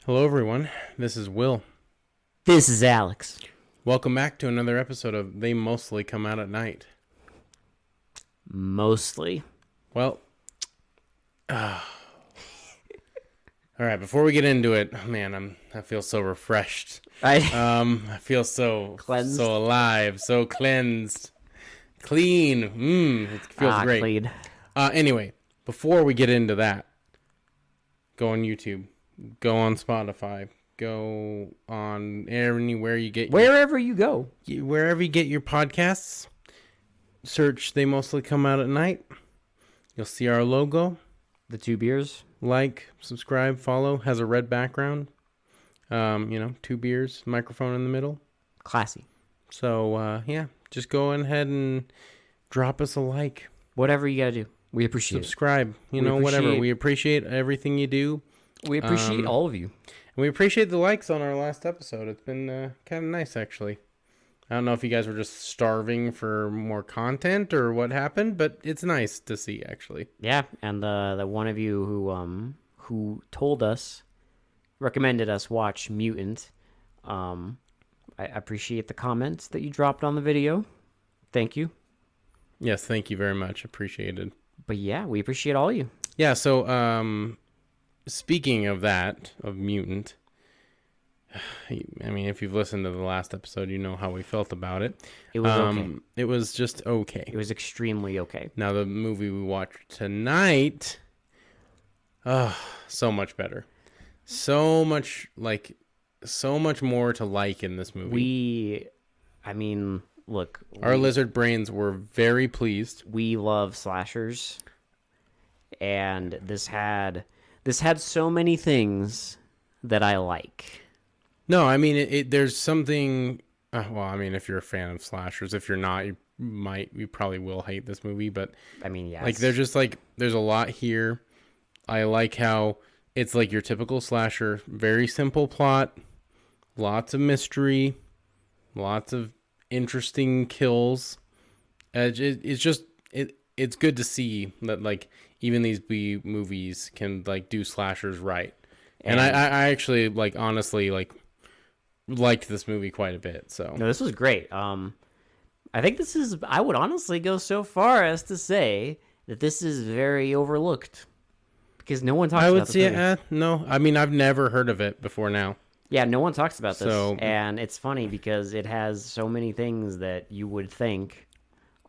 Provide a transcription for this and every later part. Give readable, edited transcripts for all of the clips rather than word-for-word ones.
Hello, everyone. This is Will. This is Alex. Welcome back to another episode of They Mostly Come Out at Night. Mostly. Well, all right. Before we get into it, man, I feel so refreshed. I I feel so Cleansed? so alive, so cleansed, clean. It feels great. Clean. Anyway, before we get into that, go on YouTube, go on Spotify, go on anywhere you get Wherever you go. wherever you get your podcasts. Search They Mostly Come Out at Night. You'll see our logo. The 2 beers. Like, subscribe, follow. Has a red background. 2 beers, microphone in the middle. Classy. So, just go ahead and drop us a like. Whatever you gotta do. We appreciate Subscribe. We Whatever. appreciate- We appreciate everything you do. it. We appreciate all of you. And we appreciate the likes on our last episode. It's been kind of nice, actually. I don't know if you guys were just starving for more content or what happened, but it's nice to see, actually. Yeah, and the one of you who told us, recommended us watch Mutant. I appreciate the comments that you dropped on the video. Thank you. Yes, thank you very much. Appreciated. But yeah, we appreciate all of you. Yeah, so speaking of that, of Mutant, I mean, if you've listened to the last episode, you know how we felt about it. It was okay. It was just okay. It was extremely okay. Now, the movie we watched tonight, so much better. So much more to like in this movie. Look. Our lizard brains were very pleased. We love slashers, and this had so many things that I like. No, I mean, there's something. If you're a fan of slashers, if you're not, you probably will hate this movie. But I mean, yeah, like, there's a lot here. I like how it's like your typical slasher, very simple plot, lots of mystery, lots of interesting kills. It's good to see that, like, even these B movies can, like, do slashers right. And I actually, like, honestly, like, liked this movie quite a bit. So no, this was great. I think I would honestly go so far as to say that this is very overlooked because no one talks about this movie. No, I mean, I've never heard of it before now. Yeah, no one talks about this. So- And it's funny because it has so many things that you would think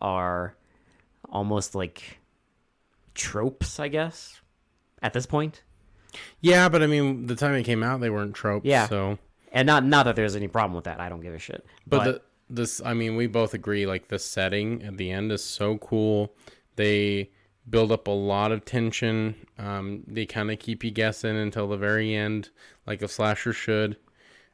are almost like tropes, I guess, at this point. Yeah, but I mean, the time it came out, they weren't tropes. Yeah. So, And not that there's any problem with that. I don't give a shit. but I mean, we both agree, like, the setting at the end is so cool. They build up a lot of tension. They kind of keep you guessing until the very end, like a slasher should.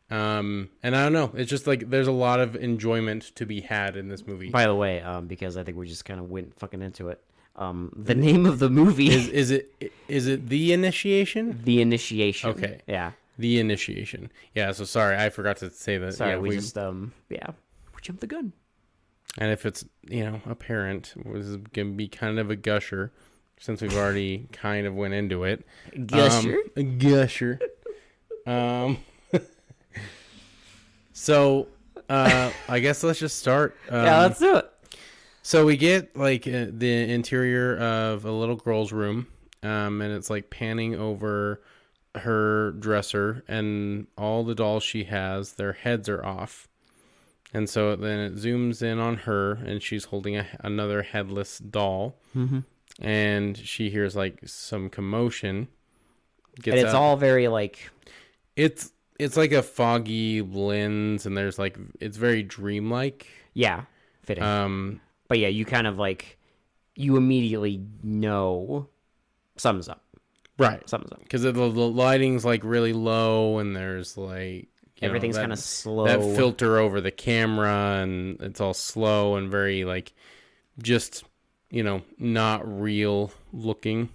And I don't know. It's just like there's a lot of enjoyment to be had in this movie. By the way, because I think we just kind of went fucking into it. The name of the movie Is it The Initiation? The Initiation. Okay. Yeah. The Initiation. Yeah. So sorry, I forgot to say that. Sorry, Yeah, we jumped the gun. And if it's, apparent, was going to be kind of a gusher, since we've already kind of went into it. Gusher? A gusher. So, I guess let's just start. Yeah, let's do it. So we get, like, the interior of a little girl's room, and it's, like, panning over her dresser, and all the dolls she has, their heads are off. And so then it zooms in on her, and she's holding another headless doll. Mm-hmm. And she hears, like, some commotion. And it's all very, like... It's like a foggy lens, and there's, like... It's very dreamlike. Yeah, fitting. But yeah, you kind of, like... You immediately know something's up. Right. Something's up. Because the lighting's, like, really low, and there's, like... Everything's kind of slow. That filter over the camera, and it's all slow and very, like, just, not real looking.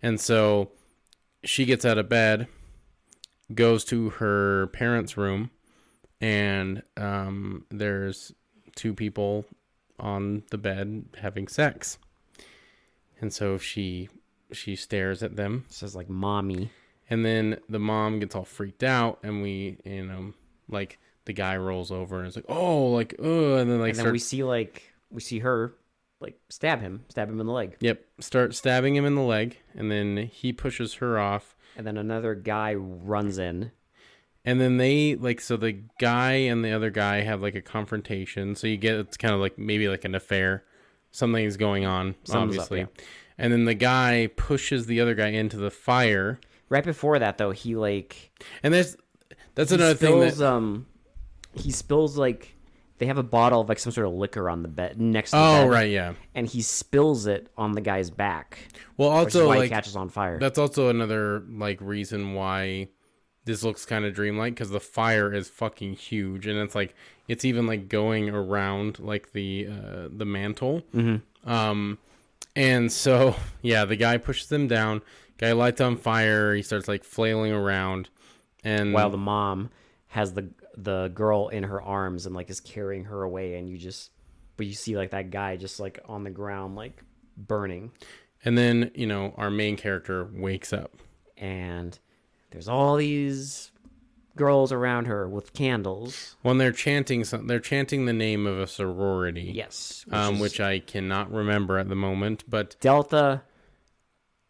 And so she gets out of bed, goes to her parents' room, and there's 2 people on the bed having sex. And so she stares at them. Says, like, mommy. And then the mom gets all freaked out, and we, like the guy rolls over and it's like, oh, like, and then like And then we see her like stab him in the leg. yep, start stabbing him in the leg, and then he pushes her off, And then another guy runs in. and then they like, so the guy and the other guy have like a confrontation. So you get, it's kind of like maybe like an affair, something is going on, Something's up, obviously. yeah. And then the guy pushes the other guy into the fire, Right before that, though, he like and that's he another thing spills, that. he spills like they have a bottle of like some sort of liquor on the bed next to the Oh bed, right, yeah. and he spills it on the guy's back. Well, Which is also why he like catches on fire. that's also another like reason why this looks kind of dreamlike, because the fire is fucking huge, and it's like it's even like going around like the mantle. And so yeah, the guy pushes him down. Guy lights on fire. He starts like flailing around, and While the mom has the girl in her arms and like is carrying her away, and but you see like that guy just like on the ground like burning, and then our main character wakes up. and there's all these girls around her with candles. When they're chanting the name of a sorority. Yes, Which I cannot remember at the moment, but Delta.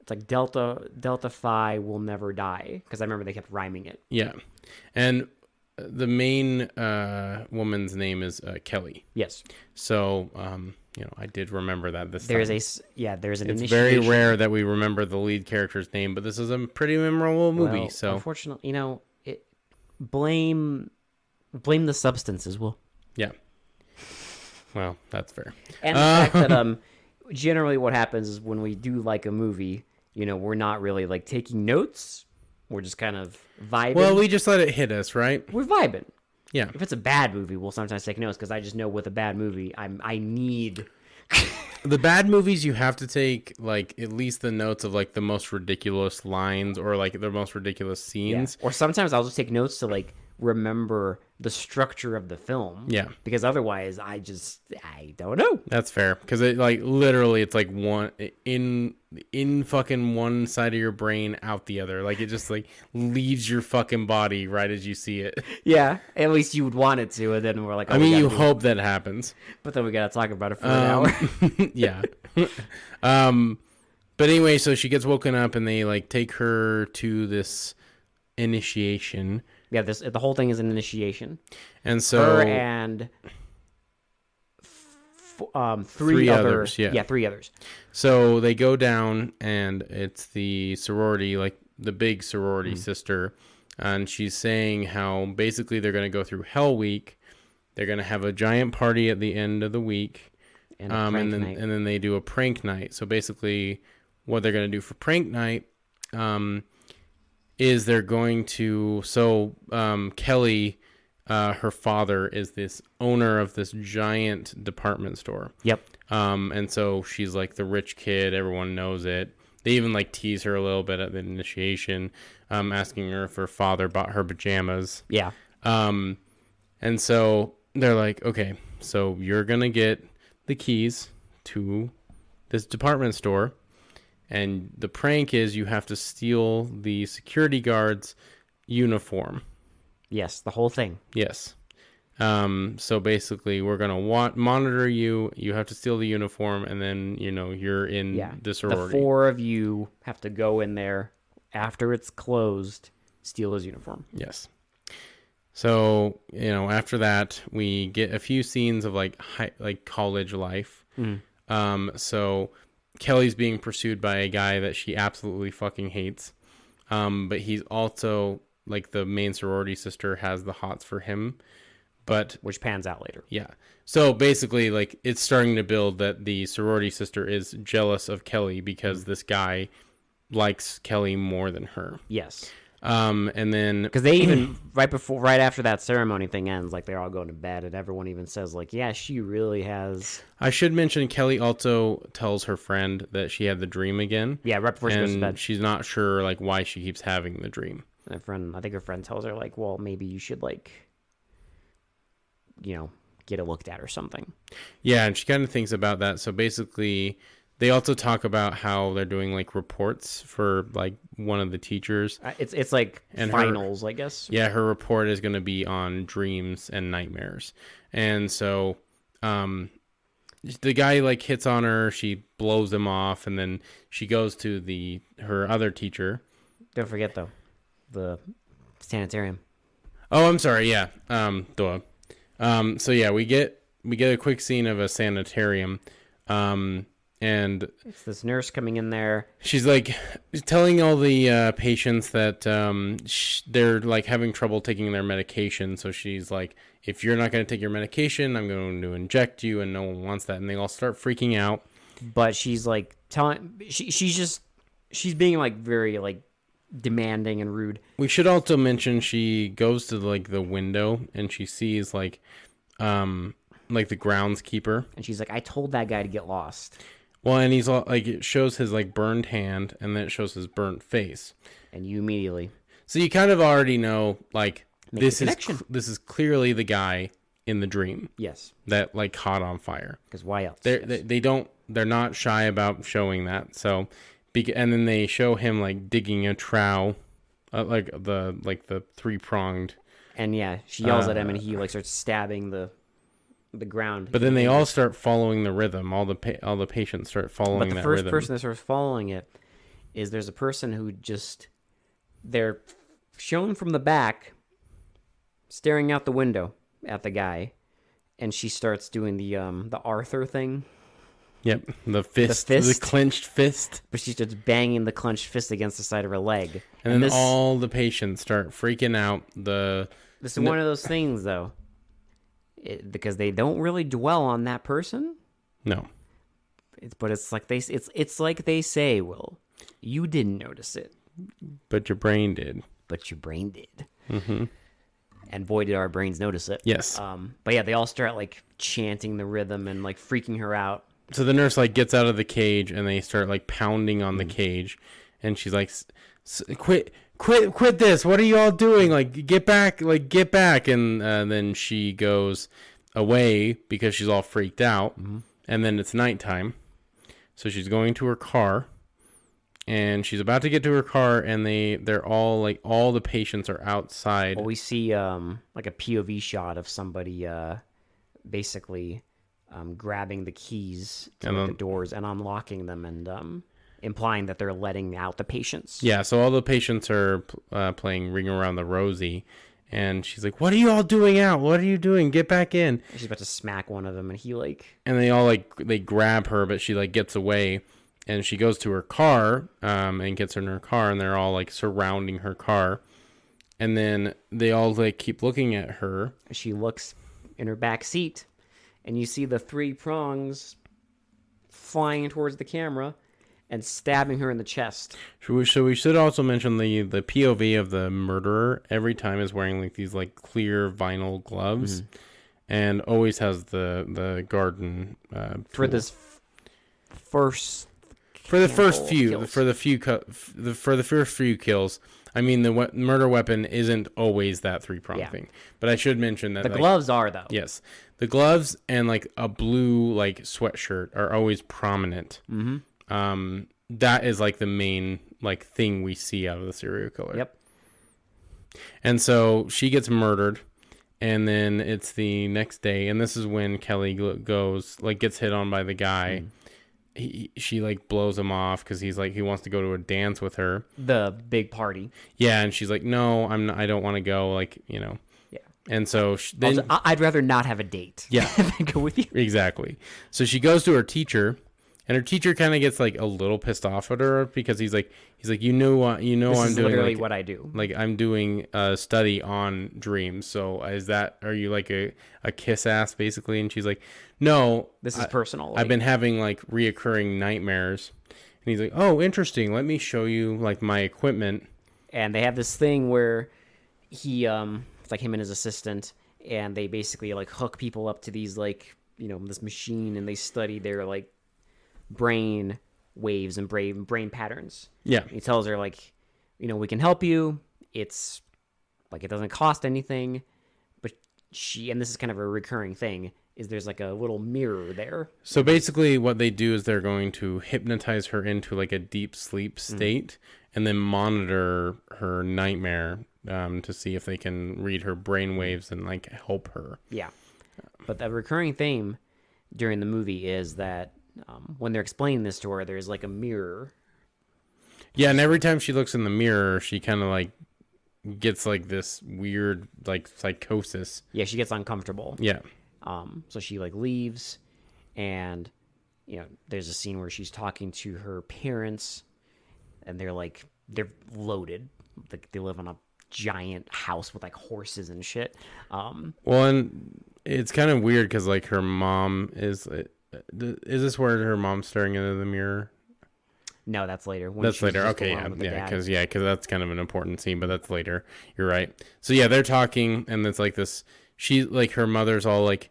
It's like Delta Phi will never die, because I remember they kept rhyming it. yeah. And the main woman's name is Kelly. Yes, So, I did remember that this there's time. there's an It's initiation. very rare that we remember the lead character's name, but this is a pretty memorable movie. Well, So, unfortunately, blame the substances. Well, yeah. Well, that's fair. and the fact that generally what happens is when we do like a movie, we're not really like taking notes. We're just kind of vibing. Well, we just let it hit us, right? We're vibing. Yeah. If it's a bad movie, we'll sometimes take notes, because I just know with a bad movie, I need. The bad movies, you have to take like at least the notes of like the most ridiculous lines or like the most ridiculous scenes. Or sometimes I'll just take notes to like remember the structure of the film. Yeah. Because otherwise, I don't know. That's fair, because it like literally it's like one in fucking one side of your brain, out the other. Like it just like leaves your fucking body right as you see it. Yeah, at least you would want it to, and then we're like, oh, I mean, we you gotta do hope that happens. but then we gotta talk about it for an hour. Yeah. But anyway, so she gets woken up and they like take her to this initiation. Yeah, the whole thing is an initiation. And so Her and three others, yeah. three others. So they go down, and it's the sorority, like the big sorority sister, and she's saying how basically they're going to go through Hell Week. They're going to have a giant party at the end of the week, And a prank and night. then they do a prank night. So basically, what they're going to do for prank night is they're going to Kelly. Her father is this owner of this giant department store. Yep. And so she's like the rich kid. Everyone knows it. They even like tease her a little bit at the initiation, asking her if her father bought her pajamas. Yeah. And so they're like, okay, so you're going to get the keys to this department store. And the prank is you have to steal the security guard's uniform. Yes, the whole thing. Yes. So basically, we're gonna monitor you. You have to steal the uniform, and then you're in the sorority. The four of you have to go in there after it's closed, steal his uniform. Yes. So after that, we get a few scenes of like college life. So Kelly's being pursued by a guy that she absolutely fucking hates, but he's also like the main sorority sister has the hots for him. But Which pans out later. yeah. So basically, like, it's starting to build that the sorority sister is jealous of Kelly because this guy likes Kelly more than her. Yes. And then Because they even, right after that ceremony thing ends, like, they're all going to bed, and everyone even says, like, yeah, she really has... I should mention Kelly also tells her friend that she had the dream again. Yeah, right before she goes to And bed. she's not sure, like, why she keeps having the dream. I think her friend tells her, like, well, maybe you should, like, get it looked at or something. Yeah, and she kind of thinks about that. So basically, They also talk about how they're doing like reports for like one of the teachers. It's like And finals, I guess. Yeah, her report is going to be on dreams and nightmares. And so the guy like hits on her, she blows him off, and then she goes to her other teacher. Don't forget though, the sanitarium. Oh, I'm sorry. Yeah. Duh. So yeah, we get a quick scene of a sanitarium. And It's this nurse coming in there. she's like telling all the patients that they're like having trouble taking their medication. So she's like, if you're not going to take your medication, I'm going to inject you, and no one wants that. And they all start freaking out. But she's like she's being like very like demanding and rude. We should also mention she goes to like the window and she sees like the groundskeeper. And she's like, I told that guy to get lost. Well, and he's all like, it shows his like burned hand, and then it shows his burnt face. And you immediately So you kind of already know, like, Make this the is connection. this is clearly the guy in the dream yes, that like caught on fire. because why else? They're not shy about showing that. So, and then they show him like digging a trowel, like the 3-pronged. And yeah, she yells at him, and he like starts stabbing the ground. But then they all start following the rhythm. All the patients start following But the that first rhythm. person that starts following it is there's a person who they're shown from the back, staring out the window at the guy, and she starts doing the Arthur thing, Yep, the fist, The the fist. clenched fist. but she starts banging the clenched fist against the side of her leg. And then this all the patients start freaking out. this is one of those things though, because they don't really dwell on that person. No. But it's like it's like they say, Will, you didn't notice it, But your brain did. but your brain did. Mm-hmm. And boy, did our brains notice it. Yes. But yeah, they all start like chanting the rhythm and like freaking her out. So the nurse like gets out of the cage and they start like pounding on the cage, and she's like, "Quit this! What are you all doing? Like, get back! Like, get back!" And then she goes away because she's all freaked out. And then it's nighttime, so she's going to her car, and she's about to get to her car, and they're all like, all the patients are outside. Well, we see like a POV shot of somebody basically grabbing the keys to And like, then- the doors and unlocking them, and implying that they're letting out the patients. Yeah, so all the patients are playing Ring Around the Rosie, and she's like, "What are you all doing out? What are you doing? Get back in!" She's about to smack one of them, and he like And they all like they grab her, but she like gets away, and she goes to her car and gets her in her car, and they're all like surrounding her car, and then they all like keep looking at her. she looks in her back seat, and you see the 3 prongs flying towards the camera and stabbing her in the chest. So we should also mention the POV of the murderer every time is wearing like these like clear vinyl gloves, and always has the garden For tool. this first For the first handful of few, kills. for the first few kills. I mean, the murder weapon isn't always that 3-prong Yeah. thing, but I should mention that The like, gloves are though. yes, the gloves and like a blue like sweatshirt are always prominent. Mm-hmm. That is like the main like thing we see out of the serial killer. Yep. And so she gets murdered, and then it's the next day, and this is when Kelly goes like gets hit on by the guy. She like blows him off because he's like he wants to go to a dance with her. The big party. Yeah, and she's like, "No, I don't want to go." Like, you know. Yeah. And so then Also, I'd rather not have a date. Yeah. than go with you. exactly. So she goes to her teacher, and her teacher kind of gets like a little pissed off at her because he's like This I'm is doing literally like, what I do. like I'm doing a study on dreams. So are you like a kiss ass basically? And she's like, "No, This is personal. I've been having like reoccurring nightmares." And he's like, "Oh, interesting. Let me show you like my equipment." And they have this thing where he it's like him and his assistant, and they basically like hook people up to these like this machine, and they study their like brain waves and brain patterns. Yeah. He tells her like, we can help you. It's like it doesn't cost anything, but and this is kind of a recurring thing, is there's like a little mirror there. So basically, what they do is they're going to hypnotize her into like a deep sleep state, and then monitor her nightmare to see if they can read her brain waves and like help her. Yeah. But the recurring theme during the movie is that when they're explaining this to her, there's like a mirror. Yeah, and every time she looks in the mirror, she kind of like gets like this weird like psychosis. Yeah, she gets uncomfortable. Yeah. So she like leaves, and there's a scene where she's talking to her parents, and they're loaded. Like they live on a giant house with like horses and shit. Well, and it's kind of weird because like her mom is this where her mom's staring into the mirror? No, that's later. When That's she's later. just Okay, alone with the dad. because that's kind of an important scene, but that's later. You're right. So yeah, they're talking, and it's like this. She like her mother's all like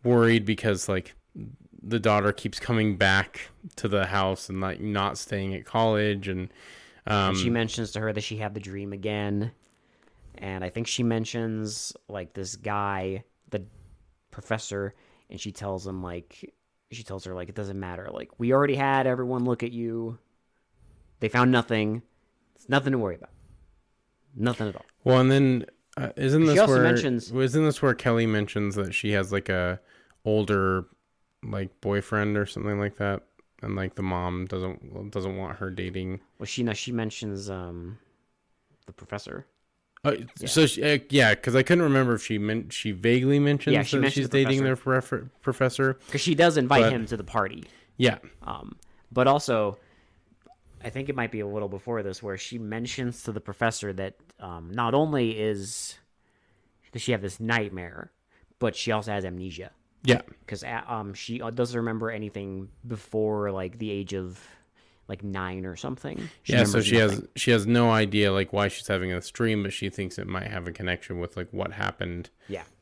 worried because like the daughter keeps coming back to the house and like not staying at college, and she mentions to her that she had the dream again, and I think she mentions like this guy, the professor, and she tells her like it doesn't matter. Like we already had everyone look at you. They found nothing. It's nothing to worry about. Nothing at all. well, and then isn't this where Kelly mentions that she has like a older like boyfriend or something like that, and like the mom doesn't want her dating. Well, she mentions the professor. So because I couldn't remember if she vaguely mentions Yeah, she that mentions she's the dating their professor. Because she does invite him to the party. Yeah, But also, I think it might be a little before this where she mentions to the professor that not only does she have this nightmare, but she also has amnesia. yeah. Because she doesn't remember anything before like the age of like 9 or something. So she has no idea like why she's having this dream, but she thinks it might have a connection with like what happened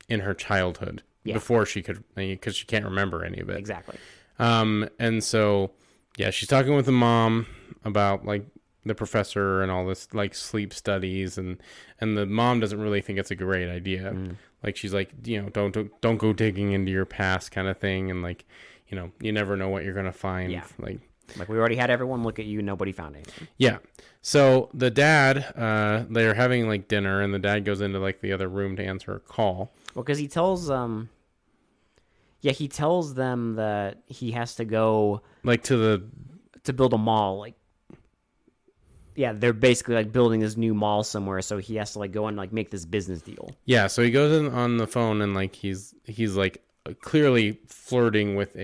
in her childhood before she could, because she can't remember any of it. Exactly. And so she's talking with the mom about like the professor and all this like sleep studies, and the mom doesn't really think it's a great idea. Like she's like, don't go digging into your past kind of thing, and like, you never know what you're gonna find. Yeah. Like we already had everyone look at you, nobody found anything. Yeah. So the dad, they're having like dinner, and the dad goes into like the other room to answer a call. Well, because he tells he tells them that he has to go Like to build a mall. Like, yeah, they're basically like building this new mall somewhere, so he has to like go and like make this business deal. Yeah. So he goes in on the phone, and like he's like clearly flirting with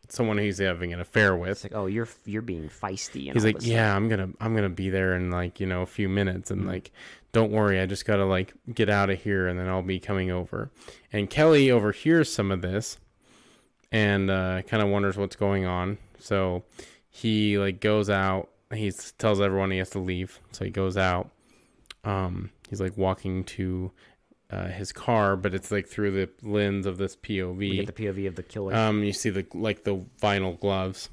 someone he's having an affair with. It's like, oh, you're being feisty. And he's like, yeah, I'm gonna be there in like a few minutes, and like, don't worry, I just gotta like get out of here, and then I'll be coming over. And Kelly overhears some of this, and kind of wonders what's going on. So he like goes out. He tells everyone he has to leave, so he goes out. He's like walking to his car, but it's like through the lens of this POV. We get the POV of the killer. You see the vinyl gloves,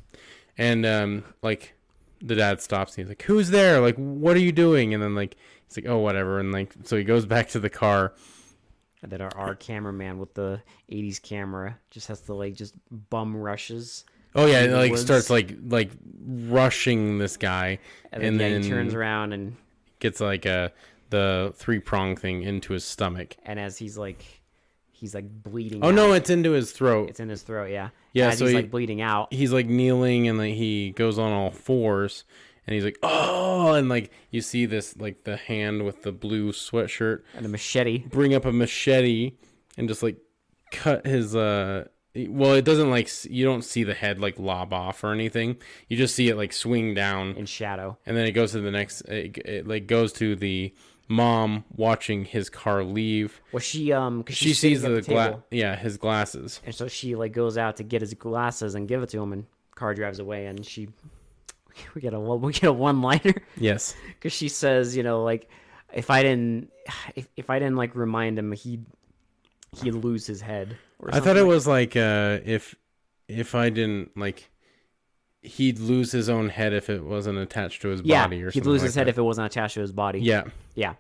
and like the dad stops and he's like, "Who's there? Like, what are you doing?" And then like he's like, "Oh, whatever." And like so he goes back to the car. And then our cameraman with the 80s camera just has to like just bum rushes. Oh yeah, and like starts like rushing this guy, and then he turns around and gets like the 3-prong thing into his stomach. And as he's like bleeding. Oh no, it's into his throat. It's in his throat, yeah. Yeah, as so he's like bleeding out. He's like kneeling, and like he goes on all fours, and he's like, "Oh!" And like you see this like the hand with the blue sweatshirt and a machete. Bring up a machete and just like cut his well, it doesn't like, you don't see the head like lob off or anything. You just see it like swing down in shadow, and then it goes to the next. It like goes to the mom watching his car leave. Well, cause she sees his glasses, and so she like goes out to get his glasses and give it to him, and car drives away, and we get a one-liner. Yes, because she says, like if I didn't like remind him, he'd lose his head. I thought it was like if I didn't like, he'd lose his own head if it wasn't attached to his body or something. He'd lose his head that. if it wasn't attached to his body. Yeah. Yeah.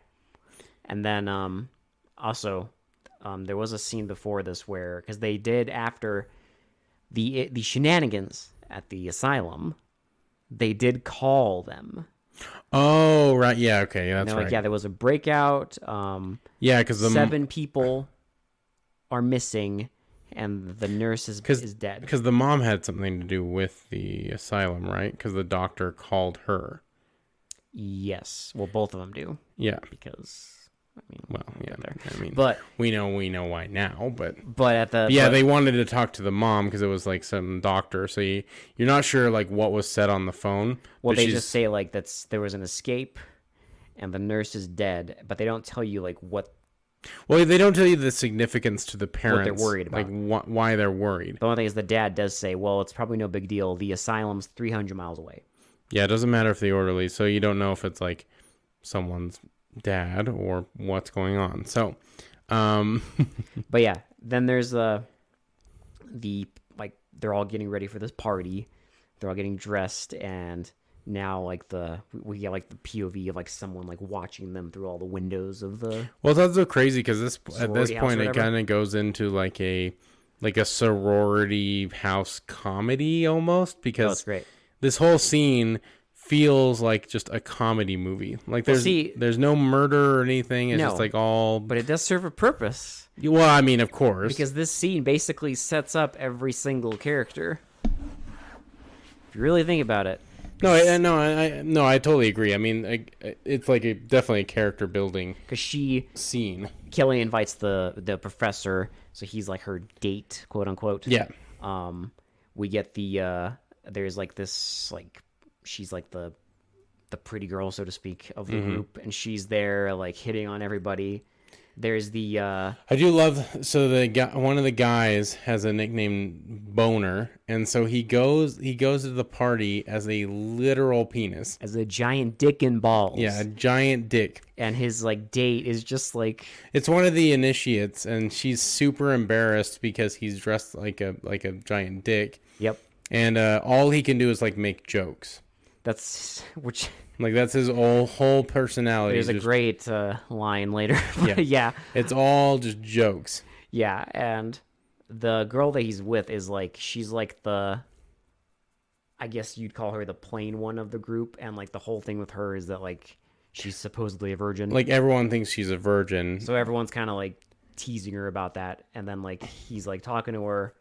And then also there was a scene before this where, because they did after the shenanigans at the asylum, they did call them. Oh, right. Yeah. Okay. Yeah, And that's they're right. like, yeah, there was a breakout. Yeah, because the 7 people are missing, and the nurse is dead. because the mom had something to do with the asylum, right? Because the doctor called her. Yes. Well, both of them do. Yeah. Because, I mean, Well, yeah. there. I mean, But we know why now, but at the yeah, they wanted to talk to the mom because it was like some doctor. So you're not sure like what was said on the phone. well, but they she's- just say like there was an escape, and the nurse is dead, but they don't tell you like what. Well, they don't tell you the significance to the parents. worried about. Like why they're worried. The only thing is the dad does say, well, it's probably no big deal. The asylum's 300 miles away. Yeah, it doesn't matter if the orderly. So you don't know if it's like someone's dad or what's going on. So, But yeah, then there's the like they're all getting ready for this party. They're all getting dressed, and now like we get like the POV of like someone like watching them through all the windows of the. well, that's so crazy because at this Sorority house point or it whatever. kind of goes into like a sorority house comedy almost Oh, because it's great. this whole scene feels like just a comedy movie. Like there's no murder or anything. It's No. just like all. But it does serve a purpose, Well, I mean, of course. because this scene basically sets up every single character. If you really think about it. No, I totally agree. I mean, it's like definitely a character building Because scene. Kelly invites the professor, so he's like her date, quote unquote. Yeah. We get there's like this like she's like the pretty girl, so to speak, of the group, and she's there like hitting on everybody. There's the I do love. So the guy, one of the guys has a nickname Boner, and so he goes to the party as a literal penis. as a giant dick and balls. Yeah, a giant dick. And his like date is just like It's one of the initiates, and she's super embarrassed because he's dressed like a giant dick, yep. and all he can do is like make jokes. That's which Like that's his whole personality. there's a Just- great line later. Yeah. yeah. It's all just jokes. Yeah, and the girl that he's with is like she's like I guess you'd call her the plain one of the group, and like the whole thing with her is that like she's supposedly a virgin. Like everyone thinks she's a virgin. So everyone's kind of like teasing her about that, and then like he's like talking to her,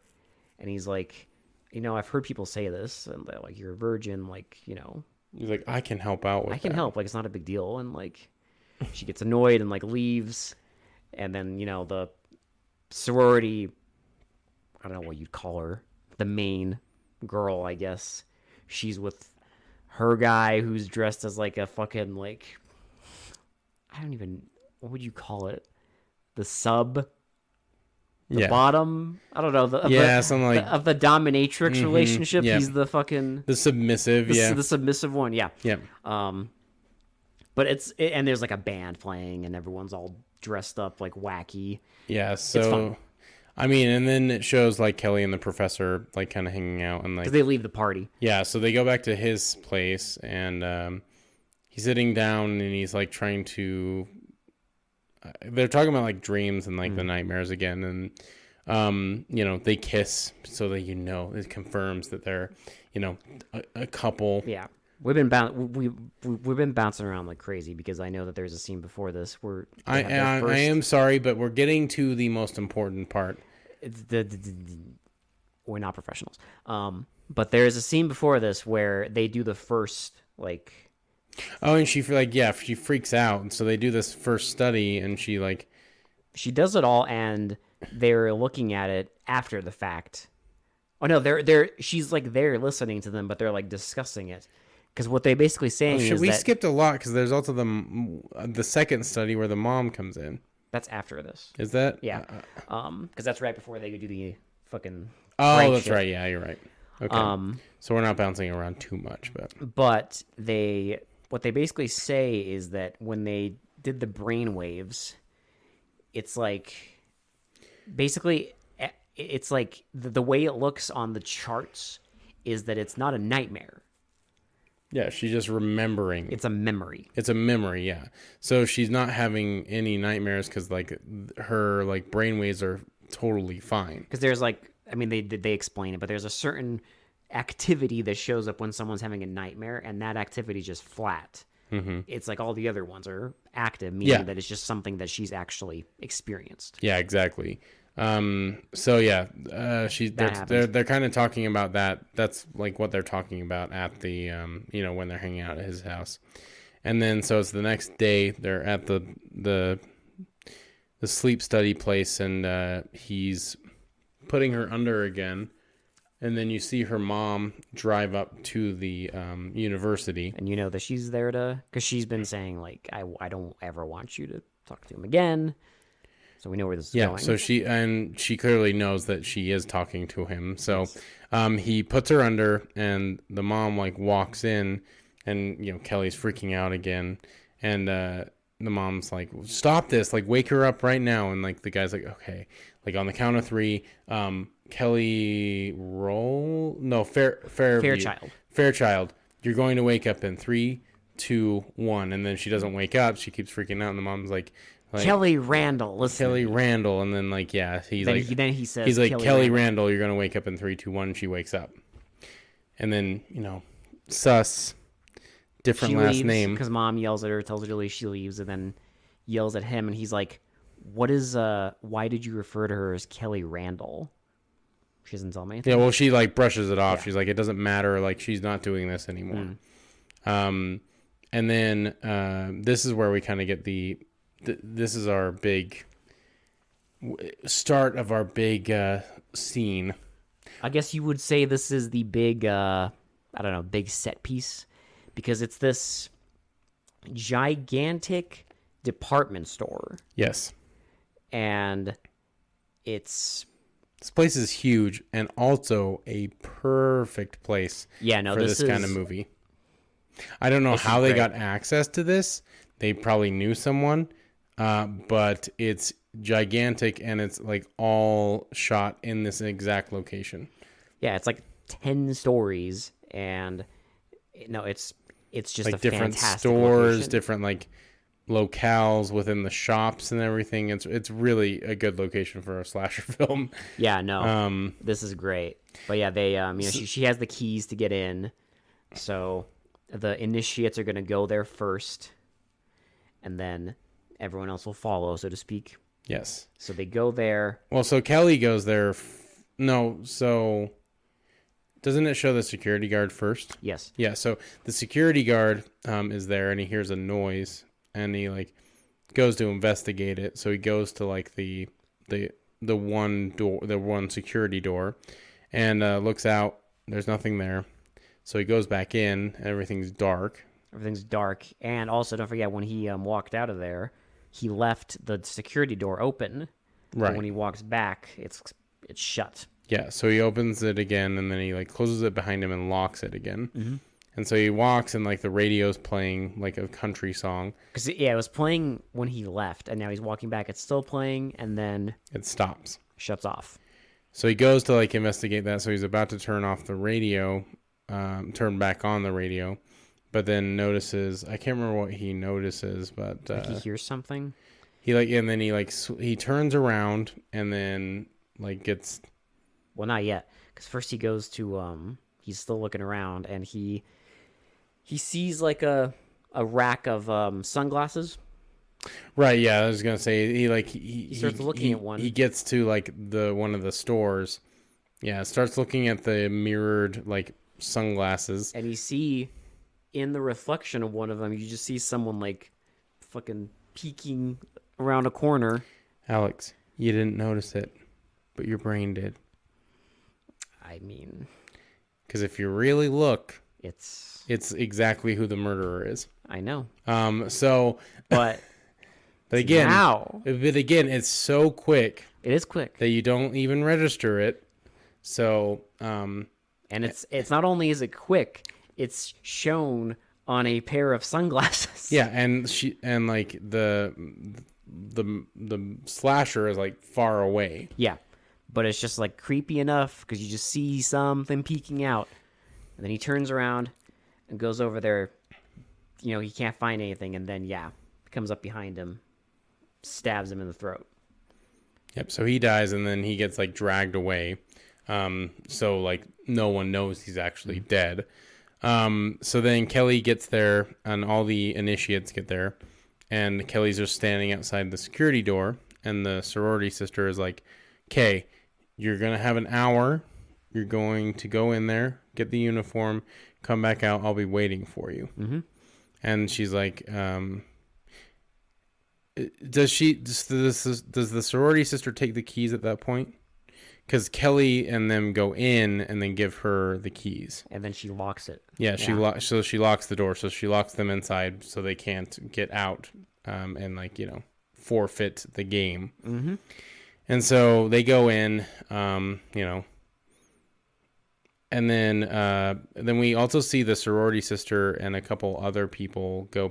and he's like, I've heard people say this, and they're like, you're a virgin, like, He's like, I can help out with I can that. help, like it's not a big deal, and like she gets annoyed and like leaves, and then the sorority, I don't know what you'd call her, the main girl, I guess, she's with her guy who's dressed as like a fucking like what would you call it? The sub, the Yeah. bottom. I don't know. Something like of the dominatrix relationship. yeah. He's the fucking the submissive. the submissive one. Yeah. Yeah. But and there's like a band playing, and everyone's all dressed up like wacky. Yeah. fun. So, I mean, and then it shows like Kelly and the professor like kind of hanging out and like Because they leave the party. yeah. So they go back to his place and he's sitting down and he's like trying to. They're talking about like dreams and like the nightmares again, and they kiss so that it confirms that they're a couple. Yeah. We've been bouncing around like crazy because I know that there's a scene before this where I am sorry, but we're getting to the most important part. it's we're not professionals. But there's a scene before this where they do the first like Oh, and she freaks out, and so they do this first study, and she like she does it all, and they're looking at it after the fact. Oh no, she's like there listening to them, but they're like discussing it because what they basically saying is we that skipped a lot because there's also the second study where the mom comes in. that's after this. Is that Yeah, because that's right before they do the fucking. Oh, prank that's shit. right. Yeah, you're right. Okay. So we're not bouncing around too much, but What they basically say is that when they did the brain waves, it's like basically it's like the way it looks on the charts is that it's not a nightmare. Yeah, she's just remembering. It's a memory. It's a memory, yeah. So she's not having any nightmares because like her like brainwaves are totally fine. Because there's like, I mean, they explain it, but there's a certain activity that shows up when someone's having a nightmare, and that activity is just flat. Mm-hmm. It's like all the other ones are active, meaning that it's just something that she's actually experienced. Yeah, exactly. So yeah, they're kind of talking about that. That's like what they're talking about at the when they're hanging out at his house. And then so it's the next day they're at the sleep study place, and he's putting her under again. And then you see her mom drive up to the university. And you know that she's there because she's been saying, like, I don't ever want you to talk to him again. So we know where this is going. Yeah, so she clearly knows that she is talking to him. So he puts her under, and the mom, like, walks in, and, Kelly's freaking out again. And the mom's like, stop this, like, wake her up right now. And, like, the guy's like, okay. Like, on the count of three, Kelly Fairchild, you're going to wake up in 3, 2, 1. And then she doesn't wake up. She keeps freaking out, and the mom's like Kelly Randall, listen. Kelly Randall, and then like then he says Kelly Randall, you're gonna wake up in 3, 2, 1. And she wakes up, and then sus, different last name because mom yells at her, tells her to leave. She leaves, and then yells at him, and he's like, "What is why did you refer to her as Kelly Randall?" She doesn't tell me anything. Yeah, well, she like brushes it off. Yeah. She's like, it doesn't matter. Like, she's not doing this anymore. And then this is where we kind of get this is our big start of our big scene. I guess you would say this is the big, big set piece, because it's this gigantic department store. Yes. And this place is huge, and also a perfect place for this kind of movie. I don't know how they got access to this. They probably knew someone. But it's gigantic, and it's like all shot in this exact location. Yeah, it's like 10 stories, and it's just like a different fantastic stores, location. different like locales within the shops and everything. It's really a good location for a slasher film. Yeah, no, this is great. But yeah, they she has the keys to get in, so the initiates are gonna go there first, and then everyone else will follow, so to speak. Yes. So they go there. Well, so Kelly goes there. So doesn't it show the security guard first? Yes. Yeah. So the security guard is there, and he hears a noise, and he like goes to investigate it. So he goes to like the one door, the one security door, and looks out. There's nothing there. So he goes back in. Everything's dark. And also don't forget, when he walked out of there, he left the security door open. Right. But when he walks back, it's shut. Yeah, so he opens it again, and then he like closes it behind him and locks it again. Mm-hmm. And so he walks, and like the radio's playing like a country song. Because it was playing when he left, and now he's walking back. It's still playing, and then it stops, shuts off. So he goes to like investigate that. So he's about to turn off the radio, turn back on the radio. But then notices, I can't remember what he notices, but like he hears something. He turns around, and then like gets. Well, not yet, because first he goes to he's still looking around, and he sees like a rack of sunglasses. Right. Yeah, I was gonna say he starts looking at one. He gets to like one of the stores. Yeah, starts looking at the mirrored like sunglasses, and you see. In the reflection of one of them, you just see someone like fucking peeking around a corner. Alex, you didn't notice it, but your brain did. I mean, because if you really look, it's exactly who the murderer is. I know. But again, it's so quick. It is quick that you don't even register it. So, and it's not only is it quick. It's shown on a pair of sunglasses. Yeah, and the slasher is like far away. Yeah, but it's just like creepy enough because you just see something peeking out, and then he turns around, and goes over there. You know, he can't find anything, and then comes up behind him, stabs him in the throat. Yep. So he dies, and then he gets like dragged away. So like no one knows he's actually dead. So then Kelly gets there, and all the initiates get there, and Kelly's just standing outside the security door, and the sorority sister is like, "Okay, you're gonna have an hour. You're going to go in there, get the uniform, come back out. I'll be waiting for you." Mm-hmm. And she's like, does the sorority sister take the keys at that point? Because Kelly and them go in and then give her the keys. And then she locks it. Yeah, she locks the door. So she locks them inside so they can't get out and like, you know, forfeit the game. Mm-hmm. And so they go in, you know, and then we also see the sorority sister and a couple other people go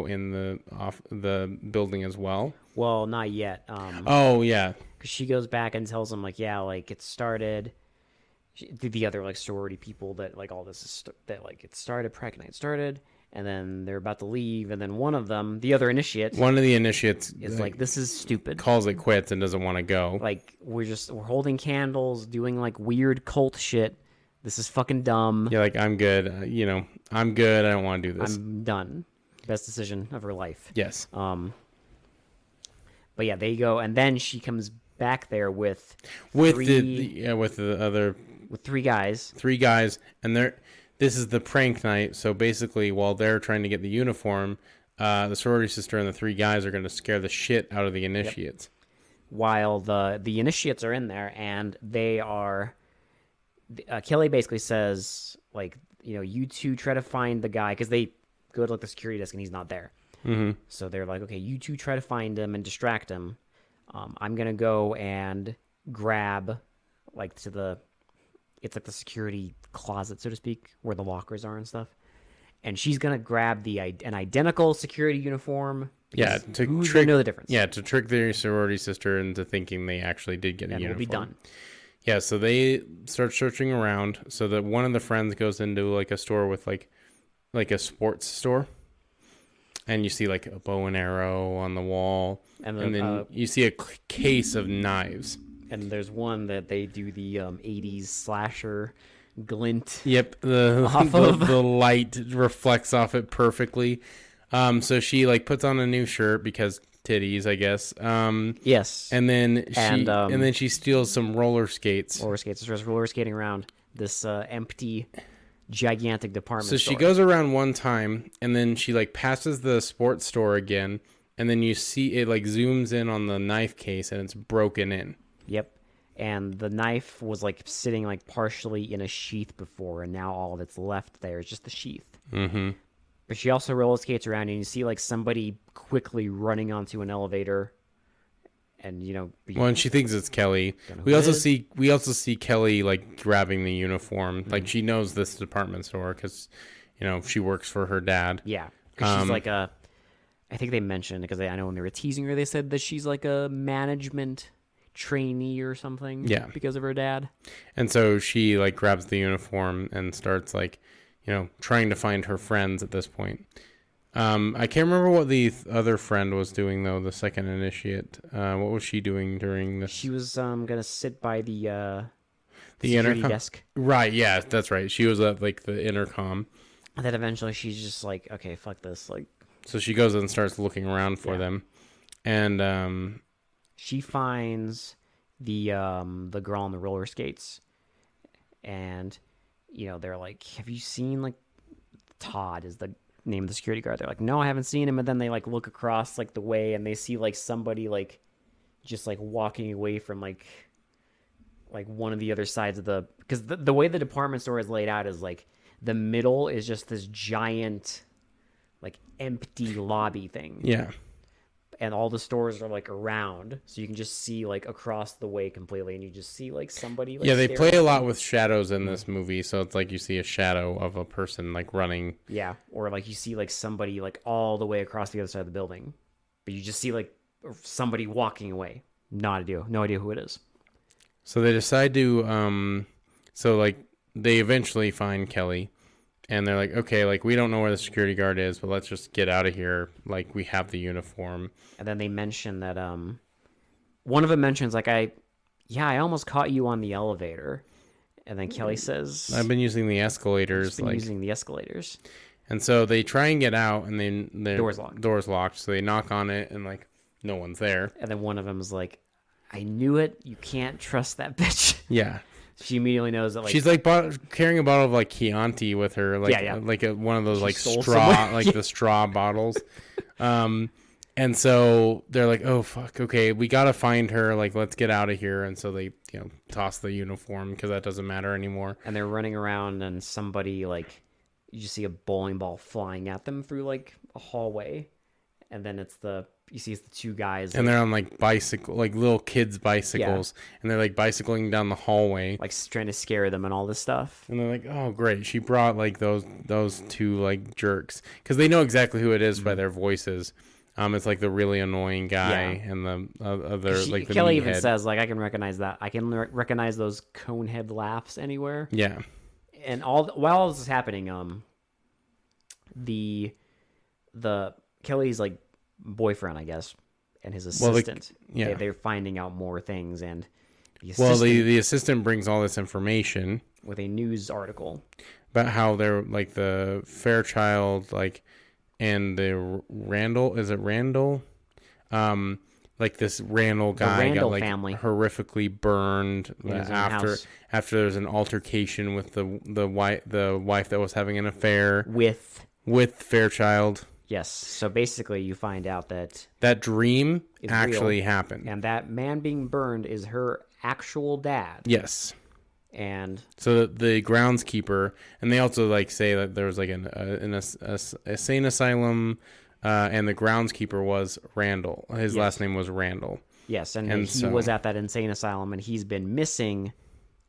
in the building as well. Well, not yet. Oh yeah, because she goes back and tells them like, it started. The other like sorority people that like all this is that like it started, Prague Night started, and then they're about to leave, and then one of the other initiate, one of the initiates is like, this is stupid, calls it quits and doesn't want to go. Like we're holding candles, doing like weird cult shit. This is fucking dumb. Yeah, like I'm good. You know, I'm good. I don't want to do this. I'm done. Best decision of her life. Yes. But yeah, they go, and then she comes back there with with three three guys, and this is the prank night. So basically, while they're trying to get the uniform, the sorority sister and the three guys are going to scare the shit out of the initiates. Yep. While the initiates are in there, and they are. Kelly basically says, like, you know, you two try to find the guy, because they go to like the security desk and he's not there. Mm-hmm. So they're like, okay, you two try to find him and distract him. I'm gonna go and grab, like, it's like the security closet, so to speak, where the lockers are and stuff. And she's gonna grab an identical security uniform. Yeah, who's gonna know the difference? Yeah, to trick their sorority sister into thinking they actually did get a uniform. We'll be done. Yeah, so they start searching around. So that one of the friends goes into like a store with like a sports store, and you see like a bow and arrow on the wall, and then you see a case of knives. And there's one that they do the 80s slasher glint. Yep, the light reflects off it perfectly. So she like puts on a new shirt because titties, I guess. Yes. And then she steals some roller skates. Roller skates. Starts roller skating around this empty, gigantic department store. So she goes around one time, and then she like passes the sports store again, and then you see it like zooms in on the knife case, and it's broken in. Yep. And the knife was like sitting like partially in a sheath before, and now all that's left there is just the sheath. Mm-hmm. But she also roller skates around, and you see like somebody quickly running onto an elevator, and you know. Well, and she thinks it's Kelly. We also see Kelly like grabbing the uniform. Mm-hmm. Like she knows this department store because, you know, she works for her dad. Yeah, because she's like I think they mentioned, because I know when they were teasing her, they said that she's like a management trainee or something. Yeah, because of her dad. And so she like grabs the uniform and starts like, you know, trying to find her friends at this point. I can't remember what the other friend was doing though. The second initiate. What was she doing during this? She was gonna sit by the intercom desk. Right. Yeah, that's right. She was at like the intercom. And then eventually she's just like, okay, fuck this. Like, so she goes and starts looking around for them, and she finds the girl on the roller skates, and you know, they're like, have you seen, like, Todd is the name of the security guard. They're like, no, I haven't seen him. And then they like look across like the way, and they see like somebody like just like walking away from like one of the other sides of because the way the department store is laid out is like the middle is just this giant like empty lobby thing. Yeah. And all the stores are like around, so you can just see like across the way completely, and you just see like somebody. Like, yeah, they play a lot with shadows in this movie, so it's like you see a shadow of a person like running. Yeah, or like you see like somebody like all the way across the other side of the building, but you just see like somebody walking away. No idea who it is. So they decide to, so like they eventually find Kelly, and they're like, okay, like we don't know where the security guard is, but let's just get out of here. Like we have the uniform. And then they mention that one of them mentions like I almost caught you on the elevator. And then Kelly says, I've been using the escalators, using the escalators. And so they try and get out, and then the Door's locked. So they knock on it, and like no one's there. And then one of them is like, I knew it. You can't trust that bitch. Yeah. She immediately knows that like she's like carrying a bottle of like Chianti with her, like one of those like straw, like the straw bottles. And so they're like, oh fuck, okay, we gotta find her. Like, let's get out of here. And so they, toss the uniform because that doesn't matter anymore. And they're running around, and somebody like, you just see a bowling ball flying at them through like a hallway, and then it's the two guys, and they're on like bicycle, like little kids' bicycles, and they're like bicycling down the hallway, like trying to scare them and all this stuff. And they're like, "Oh, great! She brought like those two like jerks," because they know exactly who it is by their voices. It's like the really annoying guy and the other like the Kelly even says like, I can recognize that. I can recognize those conehead laughs anywhere. Yeah. And while all this is happening, the Kelly's like boyfriend, I guess, and his assistant, they're finding out more things, and the assistant brings all this information with a news article about how they're like the Fairchild and the Randall, is it Randall? Like this Randall guy got like family horrifically burned after there's an altercation with the wife that was having an affair with Fairchild. Yes. So basically, you find out that dream actually happened, and that man being burned is her actual dad. Yes. And so the groundskeeper, and they also like say that there was like a insane asylum, and the groundskeeper was Randall. His last name was Randall. Yes, and he was at that insane asylum, and he's been missing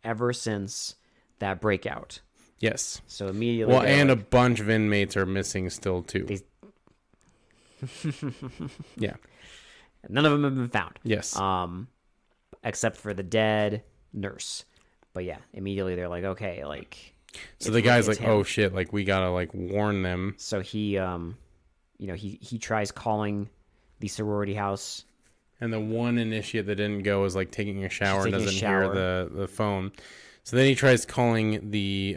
ever since that breakout. Yes. So immediately, and a bunch of inmates are missing still too. Yeah. None of them have been found. Yes. Except for the dead nurse. But yeah, immediately they're like, okay, like. So the guy's like, oh shit, like we gotta like warn them. So he, he tries calling the sorority house. And the one initiate that didn't go is like taking a shower and doesn't hear the phone. So then he tries calling the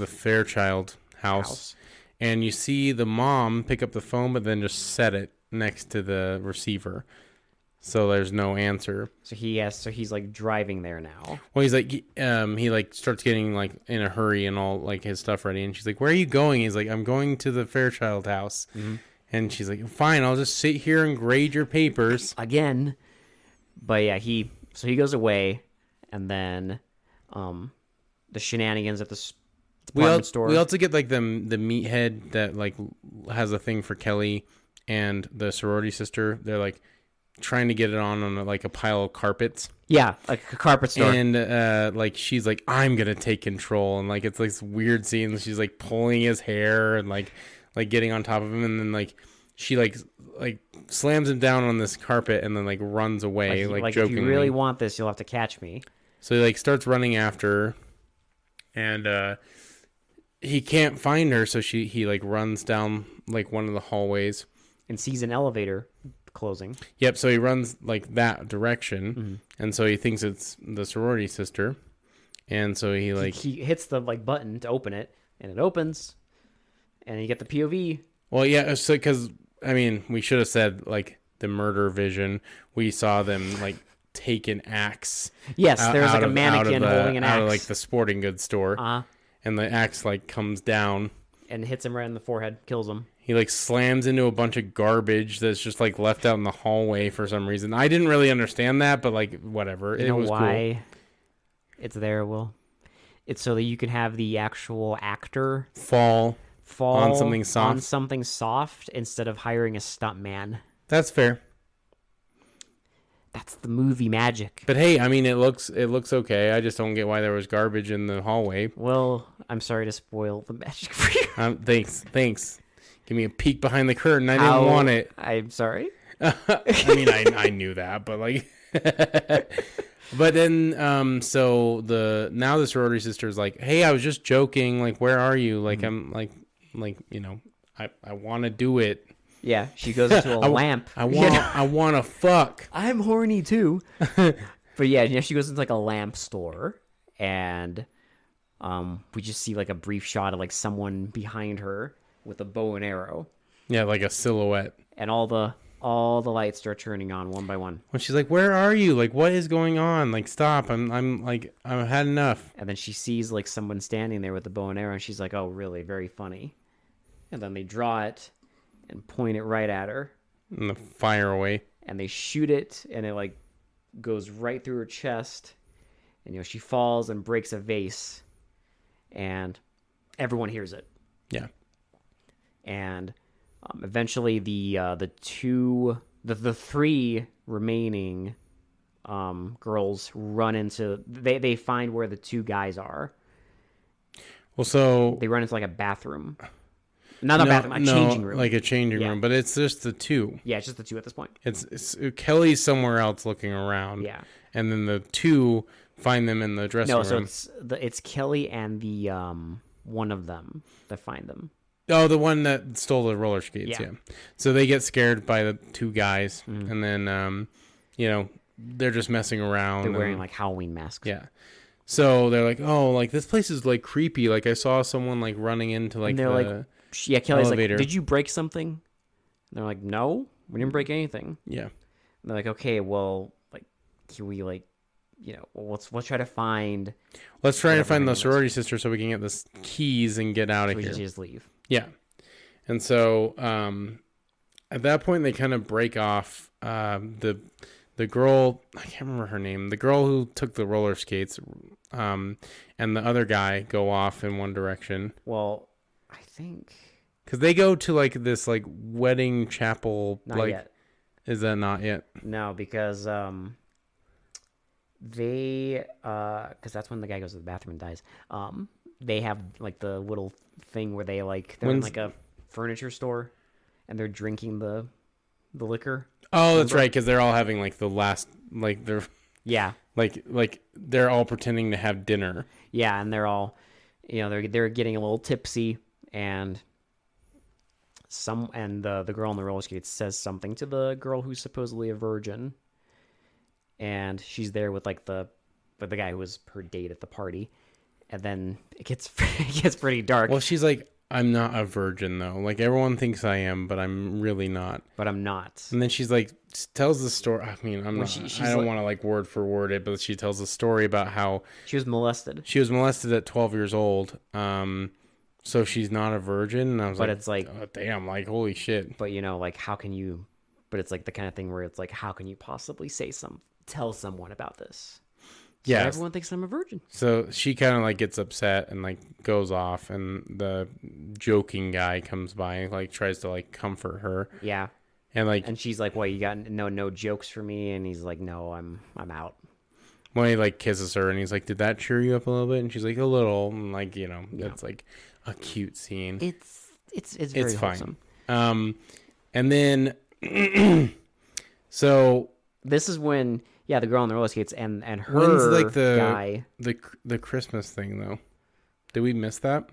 Fairchild house. And you see the mom pick up the phone, but then just set it next to the receiver. So there's no answer. So he's like driving there now. Well, he's like, he like starts getting like in a hurry and all like his stuff ready. And she's like, where are you going? He's like, I'm going to the Fairchild house. Mm-hmm. And she's like, fine, I'll just sit here and grade your papers. Again. But yeah, he goes away, and then the shenanigans at the department store. We also get like the meathead that like has a thing for Kelly and the sorority sister. They're like trying to get it on like a pile of carpets. Yeah, like a carpet store. And like she's like, I'm gonna take control, and like it's like this weird scene. She's like pulling his hair and like getting on top of him, and then like she like slams him down on this carpet and then like runs away like jokingly. If you really want this, you'll have to catch me. So he like starts running after her, and he can't find her, so he like runs down like one of the hallways and sees an elevator closing. Yep, so he runs like that direction, and so he thinks it's the sorority sister, and so he hits the like button to open it, and it opens, and you get the POV. Well, yeah, so because I mean, we should have said like the murder vision. We saw them like take an axe. Yes, there's like a mannequin holding an axe out of like the sporting goods store, and the axe like comes down and hits him right in the forehead, kills him. He like slams into a bunch of garbage that's just like left out in the hallway for some reason. I didn't really understand that, but like whatever. You know why it's there, Will? It's so that you can have the actual actor fall on something soft instead of hiring a stuntman. That's fair. That's the movie magic. But hey, I mean, it looks okay. I just don't get why there was garbage in the hallway. Well, I'm sorry to spoil the magic for you. Thanks. Give me a peek behind the curtain. I didn't want it. I'm sorry. I mean, I knew that, but like, But then, so the sorority sister's like, "Hey, I was just joking. Like, where are you? Like, I'm I want to do it. Yeah, she goes into a lamp. I want to fuck." I'm horny too. But yeah, she goes into like a lamp store, and we just see like a brief shot of like someone behind her with a bow and arrow, Yeah, like a silhouette. and all the lights start turning on one by one. When she's like, "Where are you? Like, what is going on? Like, stop! I've had enough." And then she sees like someone standing there with the bow and arrow, and she's like, "Oh, really? Very funny." And then they draw it and point it right at her, And the fire away. and they shoot it, and it like goes right through her chest, and she falls and breaks a vase, and everyone hears it. Yeah. And eventually the three remaining girls run into they find where the two guys are. Well, so They run into like a bathroom, not a bathroom, a changing room. like a changing room, but it's just the two. Yeah, it's just the two at this point. It's Kelly's somewhere else looking around. Yeah. And then the two find them in the dressing No, so room. it's Kelly and the one of them that find them. Oh, the one that stole the roller skates. Yeah. So they get scared by the two guys, and then they're just messing around. They're wearing like Halloween masks. Yeah. So they're like, "Oh, like this place is like creepy. Like I saw someone like running into like And they're the like, yeah, Kelly's elevator." like, "Did you break something?" And they're like, "No, we didn't break anything." Yeah. And they're like, "Okay, well, like, can we like, let's try to find." Let's try to find the anyways. sorority sister so we can get the keys and get out of We here. should just leave. Yeah. And so at that point they kind of break off. The girl, I can't remember her name, the girl who took the roller skates, and the other guy go off in one direction. Well, I think Because they go to like this like wedding chapel. not like, yet. Is that not yet? No, because because that's when the guy goes to the bathroom and dies. They have like the little thing where they're in like a furniture store, and they're drinking the liquor. Oh, that's right. Because they're all having like the last, like they're Yeah, like they're all pretending to have dinner. yeah, and they're all, they're getting a little tipsy, and the girl on the roller skates says something to the girl who's supposedly a virgin, and she's there with like the guy who was her date at the party, and then it gets pretty dark. Well, she's like, "I'm not a virgin though. Like everyone thinks I am, but I'm really not." But I'm not. And then she's like, tells the story. I mean, I'm not. she's I don't like- want to like word for word it, but she tells the story about how She was molested. she was molested at 12 years old. So she's not a virgin. And I was But like, it's like, oh, damn, like holy shit. but like, how can you? But it's like the kind of thing where it's like, how can you possibly tell someone about this? So Yeah. everyone thinks I'm a virgin. So she kind of like gets upset and like goes off, and the joking guy comes by and like tries to like comfort her, Yeah, and like and she's like, "What? You got no jokes for me?" And he's like, "No, I'm out." when he like kisses her, and he's like, "Did that cheer you up a little bit?" And she's like, "A little." And like it's like a cute scene. It's very fine. wholesome. And then so This is when the girl on the roller skates and her when's like guy the Christmas thing though? Did we miss that?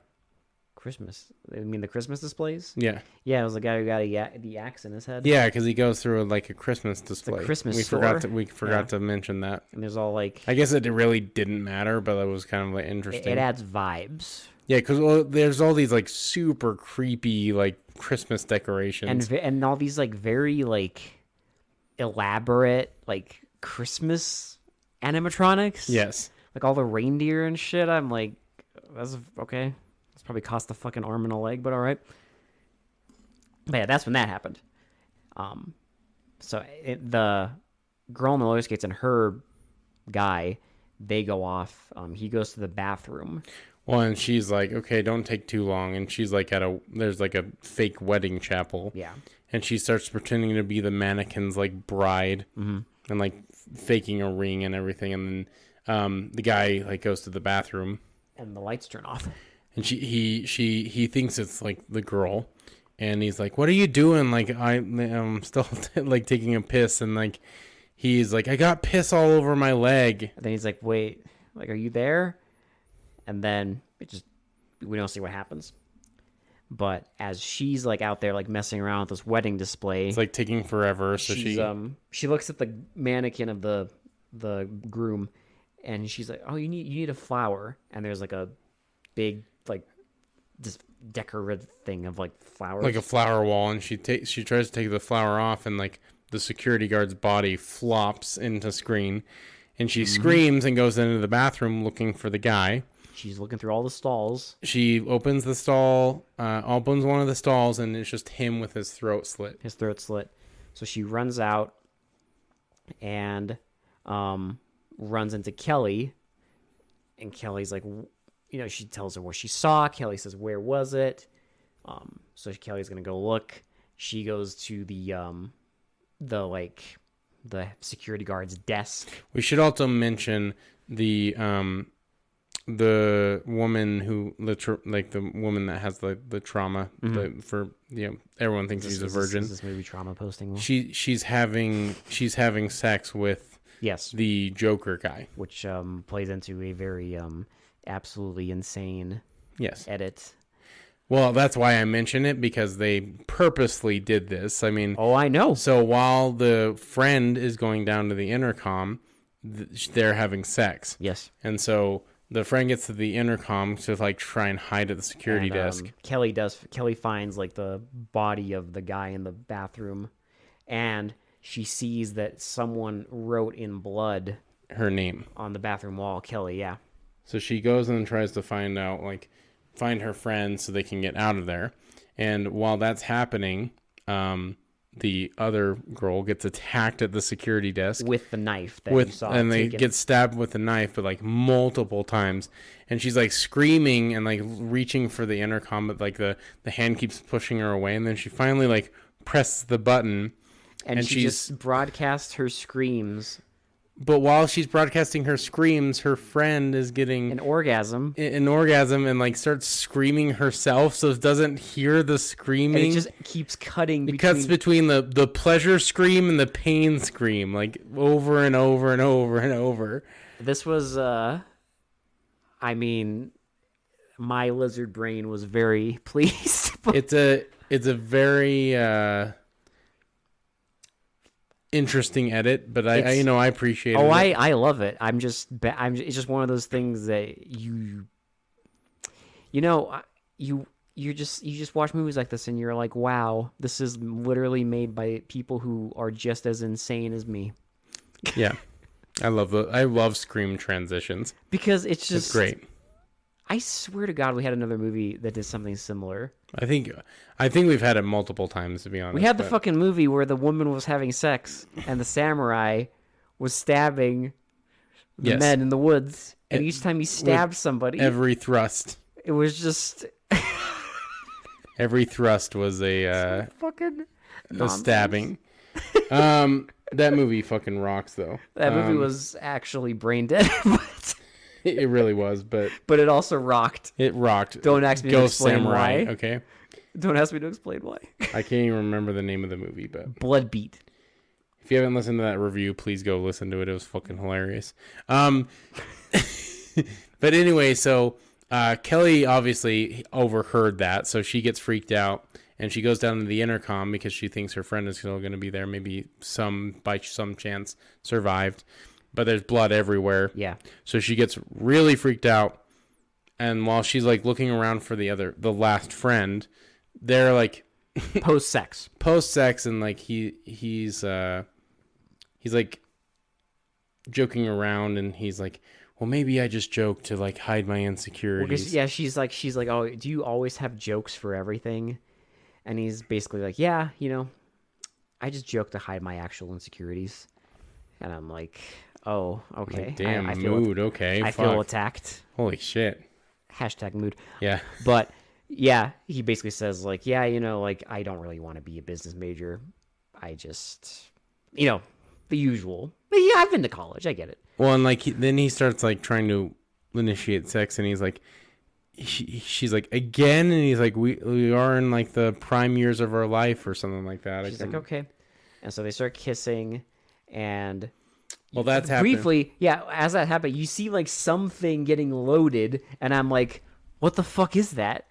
Christmas. I mean the Christmas displays. Yeah. Yeah, it was the guy who got the axe in his head. Yeah, because he goes through like a Christmas display. Christmas we store. forgot to mention that. And there's all like I guess it really didn't matter, but it was kind of like interesting. it adds vibes. Yeah, because there's all these like super creepy like Christmas decorations. And all these like very like elaborate like Christmas animatronics. Yes. Like all the reindeer and shit. I'm like, that's okay. It's probably cost a fucking arm and a leg, but all right. But yeah, that's when that happened. So the girl on the roller skates and her guy, they go off. He goes to the bathroom. Well, and she's like, okay, don't take too long. And she's like there's like a fake wedding chapel. Yeah. And she starts pretending to be the mannequin's like bride, and like faking a ring and everything. And then the guy like goes to the bathroom, And the lights turn off. and he thinks it's like the girl, and he's like, "What are you doing?" Like I'm still like taking a piss, and like he's like, I got piss all over my leg. And then he's like, wait, like, are you there? And then we don't see what happens. But as she's like out there like messing around with this wedding display, It's like taking forever. So she looks at the mannequin of the groom, and she's like, oh, you need a flower. And there's like a big like this decorative thing of like flowers, like a flower wall, and she tries to take the flower off, and like the security guard's body flops into screen, and she screams and goes into the bathroom looking for the guy. She's looking through all the stalls. She opens the stall, opens one of the stalls, and it's just him with his throat slit. His throat slit. So she runs out and runs into Kelly, and Kelly's like, she tells her what she saw. Kelly says, where was it? So Kelly's gonna go look. She goes to the security guard's desk. We should also mention the woman who the woman that has the trauma everyone thinks she's a virgin. Is this movie trauma posting? She's having sex with the Joker guy, which plays into a very absolutely insane edit. Well, that's why I mention it, because they purposely did this. I mean, I know. So while the friend is going down to the intercom, they're having sex. Yes. And so the friend gets to the intercom to like try and hide at the security desk. Kelly finds like the body of the guy in the bathroom, and she sees that someone wrote in blood her name on the bathroom wall. Kelly, yeah. So she goes and tries to find her friend so they can get out of there. And while that's happening, the other girl gets attacked at the security desk with the knife that you saw. And they get stabbed with the knife, but like multiple times. And she's like screaming and like reaching for the intercom, but like the hand keeps pushing her away. And then she finally like presses the button, and she just broadcasts her screams. But while she's broadcasting her screams, her friend is getting an orgasm and like starts screaming herself, so it doesn't hear the screaming. And it just keeps cutting. It cuts between the pleasure scream and the pain scream, like over and over and over and over. This was, I mean, my lizard brain was very pleased. It's a very interesting edit, but I appreciate it. I love it. It's just one of those things that you just watch movies like this and you're like, wow, this is literally made by people who are just as insane as me. Yeah. I love Scream transitions because it's great. I swear to God, we had another movie that did something similar. I think we've had it multiple times, to be honest. We had the fucking movie where the woman was having sex and the samurai was stabbing the men in the woods, and each time he stabbed somebody, every thrust, it was just every thrust was a fucking a stabbing. That movie fucking rocks, though. That movie was actually brain dead. It really was, but it also rocked. It rocked. Don't ask me to explain Samurai, why. Okay. Don't ask me to explain why. I can't even remember the name of the movie, but Bloodbeat. If you haven't listened to that review, please go listen to it. It was fucking hilarious. But anyway, so Kelly obviously overheard that, so she gets freaked out and she goes down to the intercom because she thinks her friend is still going to be there. Maybe by some chance survived. But there's blood everywhere. Yeah. So she gets really freaked out. And while she's like looking around for the last friend, they're like post sex, and like he's like joking around, and he's like, well, maybe I just joke to like hide my insecurities. Well, she's like, oh, do you always have jokes for everything? And he's basically like, yeah, I just joke to hide my actual insecurities. And I'm like, oh, okay. Like, damn, mood. Okay, I feel attacked. Holy shit. #mood. Yeah. But yeah, he basically says like, yeah, like I don't really want to be a business major. I just, the usual. But yeah, I've been to college. I get it. Well, and like then he starts like trying to initiate sex, and he's like, she's like, again, and he's like, we are in like the prime years of our life or something like that. She's like, okay. And so they start kissing, And Well, that's happening. briefly, yeah, as that happened, you see like something getting loaded, and I'm like, what the fuck is that?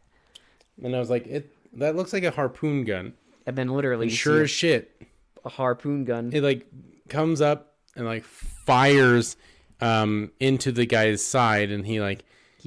And I was like, that looks like a harpoon gun. And then literally, you Sure see as shit. a harpoon gun. It like comes up and like fires into the guy's side, and he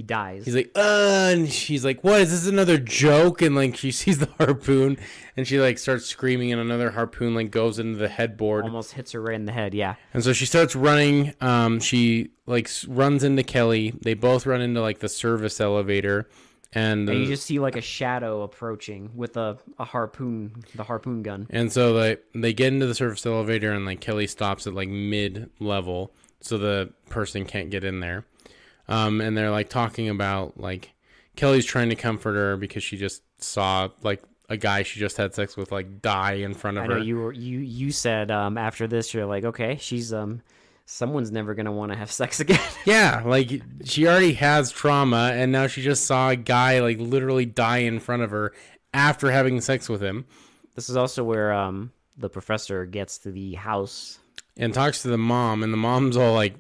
dies. he's like, and she's like, what is this, another joke? And like she sees the harpoon, and she like starts screaming, and another harpoon like goes into the headboard, Almost hits her right in the head. Yeah. and so she starts running. She like runs into Kelly. They both run into like the service elevator, and And you just see like a shadow approaching with a harpoon, the harpoon gun. and so they get into the service elevator, and like Kelly stops at like mid level, so the person can't get in there. And they're like talking about like Kelly's trying to comfort her because she just saw like a guy she just had sex with like die in front of I her. know you said after this you're like, okay, she's someone's never gonna want to have sex again. Yeah, like she already has trauma, and now she just saw a guy like literally die in front of her after having sex with him. This is also where the professor gets to the house And talks to the mom, and the mom's all like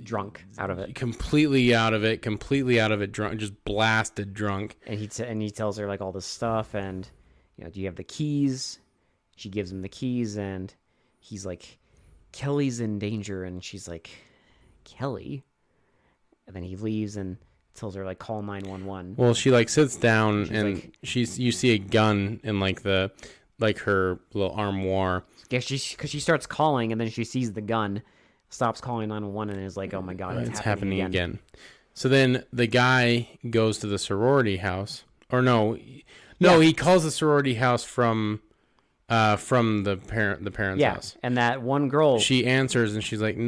drunk out of it, completely out of it, drunk, just blasted drunk. and he tells her like all this stuff, and do you have the keys? She gives him the keys, and he's like, Kelly's in danger, and she's like, Kelly, and then he leaves and tells her like call 911. Well, she like sits down, She's and like- you see a gun in like her little armoire. Yeah, because she starts calling, and then she sees the gun, stops calling 911, and is like, oh my god, It's happening again. So then the guy goes to the sorority house, or no, he calls the sorority house from the parents' Yeah, house. and that one girl, She answers, and she's like,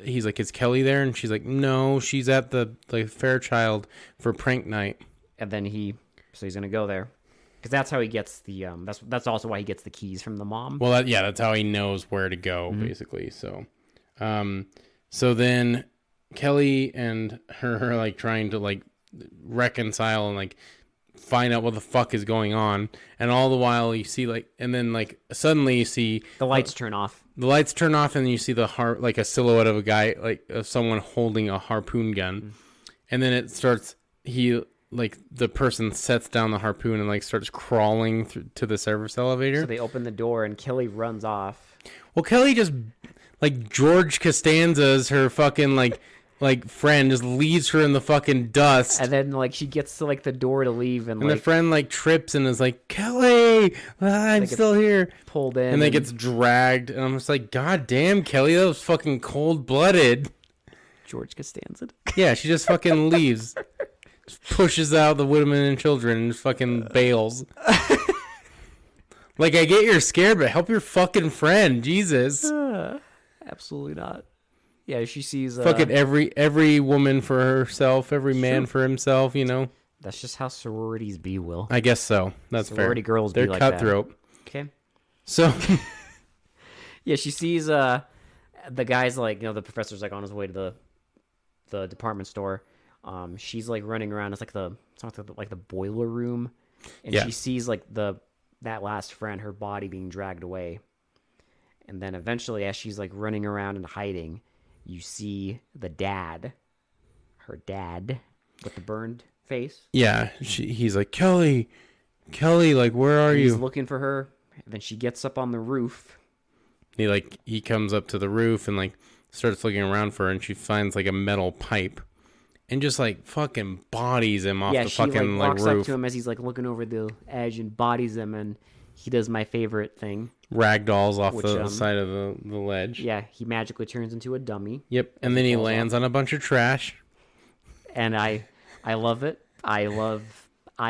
he's like, is Kelly there? And she's like, no, she's at the Fairchild for prank night. and then so he's gonna go there, because that's how he gets the that's also why he gets the keys from the mom. Well, that's how he knows where to go, basically. So, so then Kelly and her are like trying to like reconcile and like find out what the fuck is going on, and all the while you see like, and then like suddenly you see The lights turn off. the lights turn off, and you see like a silhouette of a guy, like of someone holding a harpoon gun, and then it starts like the person sets down the harpoon and like starts crawling to the service elevator. So they open the door, and Kelly runs off. Well, Kelly just like George Costanza's her fucking like friend just leaves her in the fucking dust. And then like she gets to like the door to leave, and And like the friend like trips and is like, Kelly, I'm Like, still here. pulled in, And then gets dragged. And I'm just like, God damn, Kelly, that was fucking cold blooded. George Costanza. Yeah, she just fucking leaves. Just pushes out the women and children and just fucking bails. Like, I get you're scared, but help your fucking friend. Jesus. Absolutely not. Yeah, she sees. Fucking every woman for herself, every man for himself, you know? That's just how sororities be, Will. I guess so. That's Sorority fair. girls be They're like that. cutthroat. Okay. So, Yeah, she sees the guy's like, the professor's like on his way to the department store. She's like running around. It's like the boiler room, and Yeah. she sees like that last friend, her body being dragged away. And then eventually, as she's like running around and hiding, you see her dad with the burned face. yeah, he's like, Kelly, like, where are He's you? looking for her. And then she gets up on the roof. He comes up to the roof and like starts looking around for her, and she finds like a metal pipe and just like fucking bodies him off the She fucking like walks up roof. to him as he's like looking over the edge and bodies him, and he does my favorite thing. Ragdolls off Which, the side of the ledge. Yeah, he magically turns into a dummy, Yep, and then he falls lands on a bunch of trash. and I love it. I love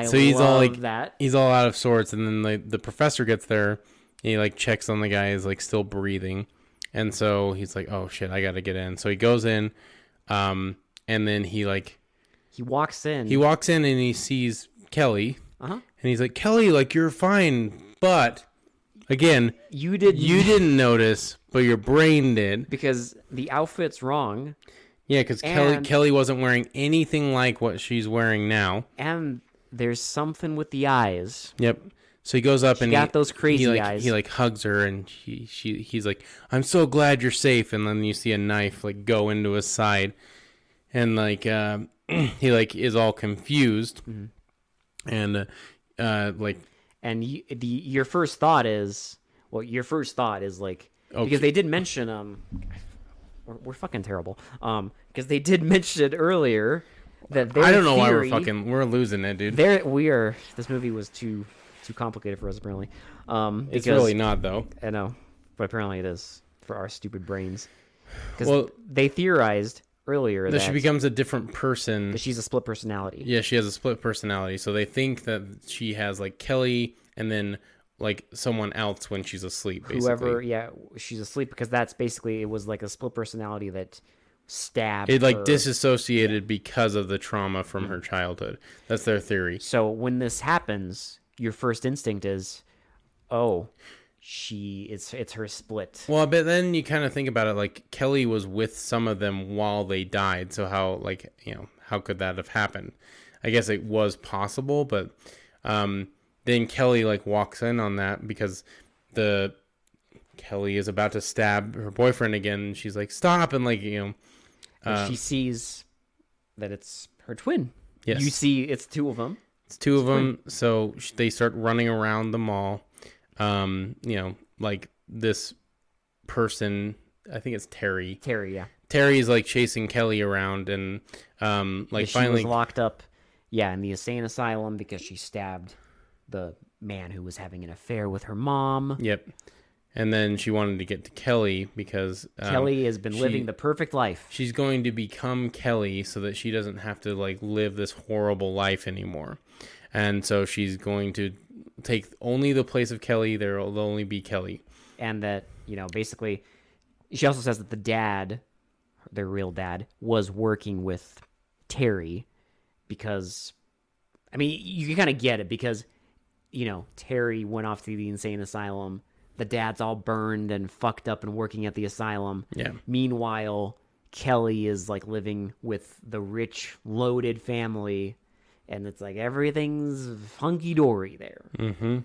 So he's all like that. he's all out of sorts, and then the professor gets there. And he like checks on the guy, is like still breathing, and so he's like, "Oh shit, I gotta get in." So he goes in, and then he walks in. and he sees Kelly, Uh-huh. and he's like, "Kelly, like you're fine, but again, You did you didn't notice, but your brain did." because the outfit's wrong, Yeah, because And- Kelly wasn't wearing anything like what she's wearing now. and there's something with the eyes. Yep. So he goes up She and got those crazy eyes. He like hugs her, and he's like, "I'm so glad you're safe." And then you see a knife like go into his side, and like he like is all confused, and like And your first thought is like, Okay. because they did mention we're fucking terrible, because they did mention earlier that their I don't know why theory, we're losing it, dude. this movie was too complicated for us apparently. It's Because really not though. I know, but apparently it is for our stupid brains. Because Well, they theorized earlier that that she becomes a different person. she's a split personality. Yeah, she has a split personality. So they think that she has like Kelly and then like someone else when she's asleep, basically. Whoever, yeah, she's asleep, because that's basically, it was like a split personality that stabbed It like her. disassociated because of the trauma from her childhood. That's their theory. So when this happens, your first instinct is, oh, it's her split. Well, but then you kind of think about it, like Kelly was with some of them while they died. So how, like, you know, how could that have happened? I guess it was possible, but then Kelly like walks in on that because Kelly is about to stab her boyfriend again. And she's like, stop. And like, you know, And she sees that it's her twin. Yes. You see it's two of them. it's two of them. So they start running around the mall. You know, like this person, I think it's Terry. Terry, yeah. Terry's like chasing Kelly around, and like She finally was locked up, yeah, in the insane asylum because she stabbed the man who was having an affair with her mom. Yep. And then she wanted to get to Kelly because Kelly has been living the perfect life. she's going to become Kelly so that she doesn't have to like live this horrible life anymore. And so she's going to take only the place of Kelly. There'll only be Kelly. And that, you know, basically, she also says that the dad, their real dad, was working with Terry because, I mean, you can kind of get it because, you know, Terry went off to the insane asylum. The dad's all burned and fucked up and working at the asylum. Yeah. Meanwhile, Kelly is like living with the rich, loaded family, and it's like everything's hunky dory there. Mm-hmm.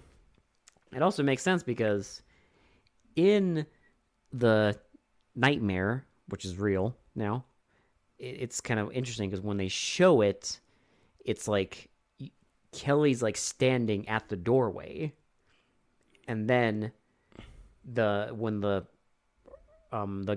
It also makes sense because in the nightmare, which is real now, it's kind of interesting because when they show it, it's like Kelly's like standing at the doorway, and then when the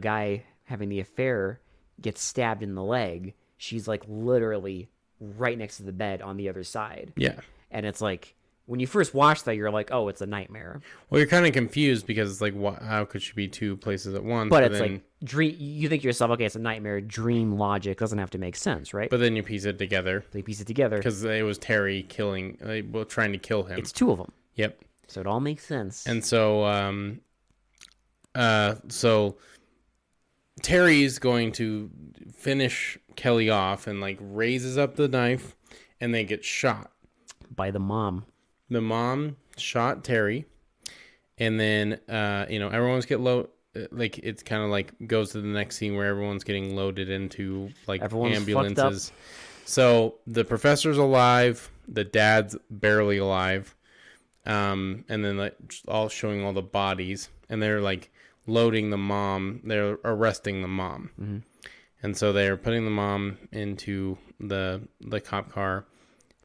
guy having the affair gets stabbed in the leg, she's like literally right next to the bed on the other side. Yeah. And it's like, when you first watch that, you're like, oh, it's a nightmare. Well, you're kind of confused because it's like, how could she be two places at once? But it's like, you think to yourself, okay, it's a nightmare. Dream logic doesn't have to make sense, right? But then you piece it together They piece it together. because it was Terry trying to kill him. It's two of them. Yep. So it all makes sense. And so, so Terry's going to finish Kelly off and like raises up the knife, and they get shot. By the mom. The mom shot Terry, and then you know, everyone's get like it's kind of like goes to the next scene where everyone's getting loaded into like Everyone's ambulances. So the professor's alive, the dad's barely alive, and then like all showing all the bodies, and they're like loading the mom. They're arresting the mom, Mm-hmm. and so they're putting the mom into the cop car.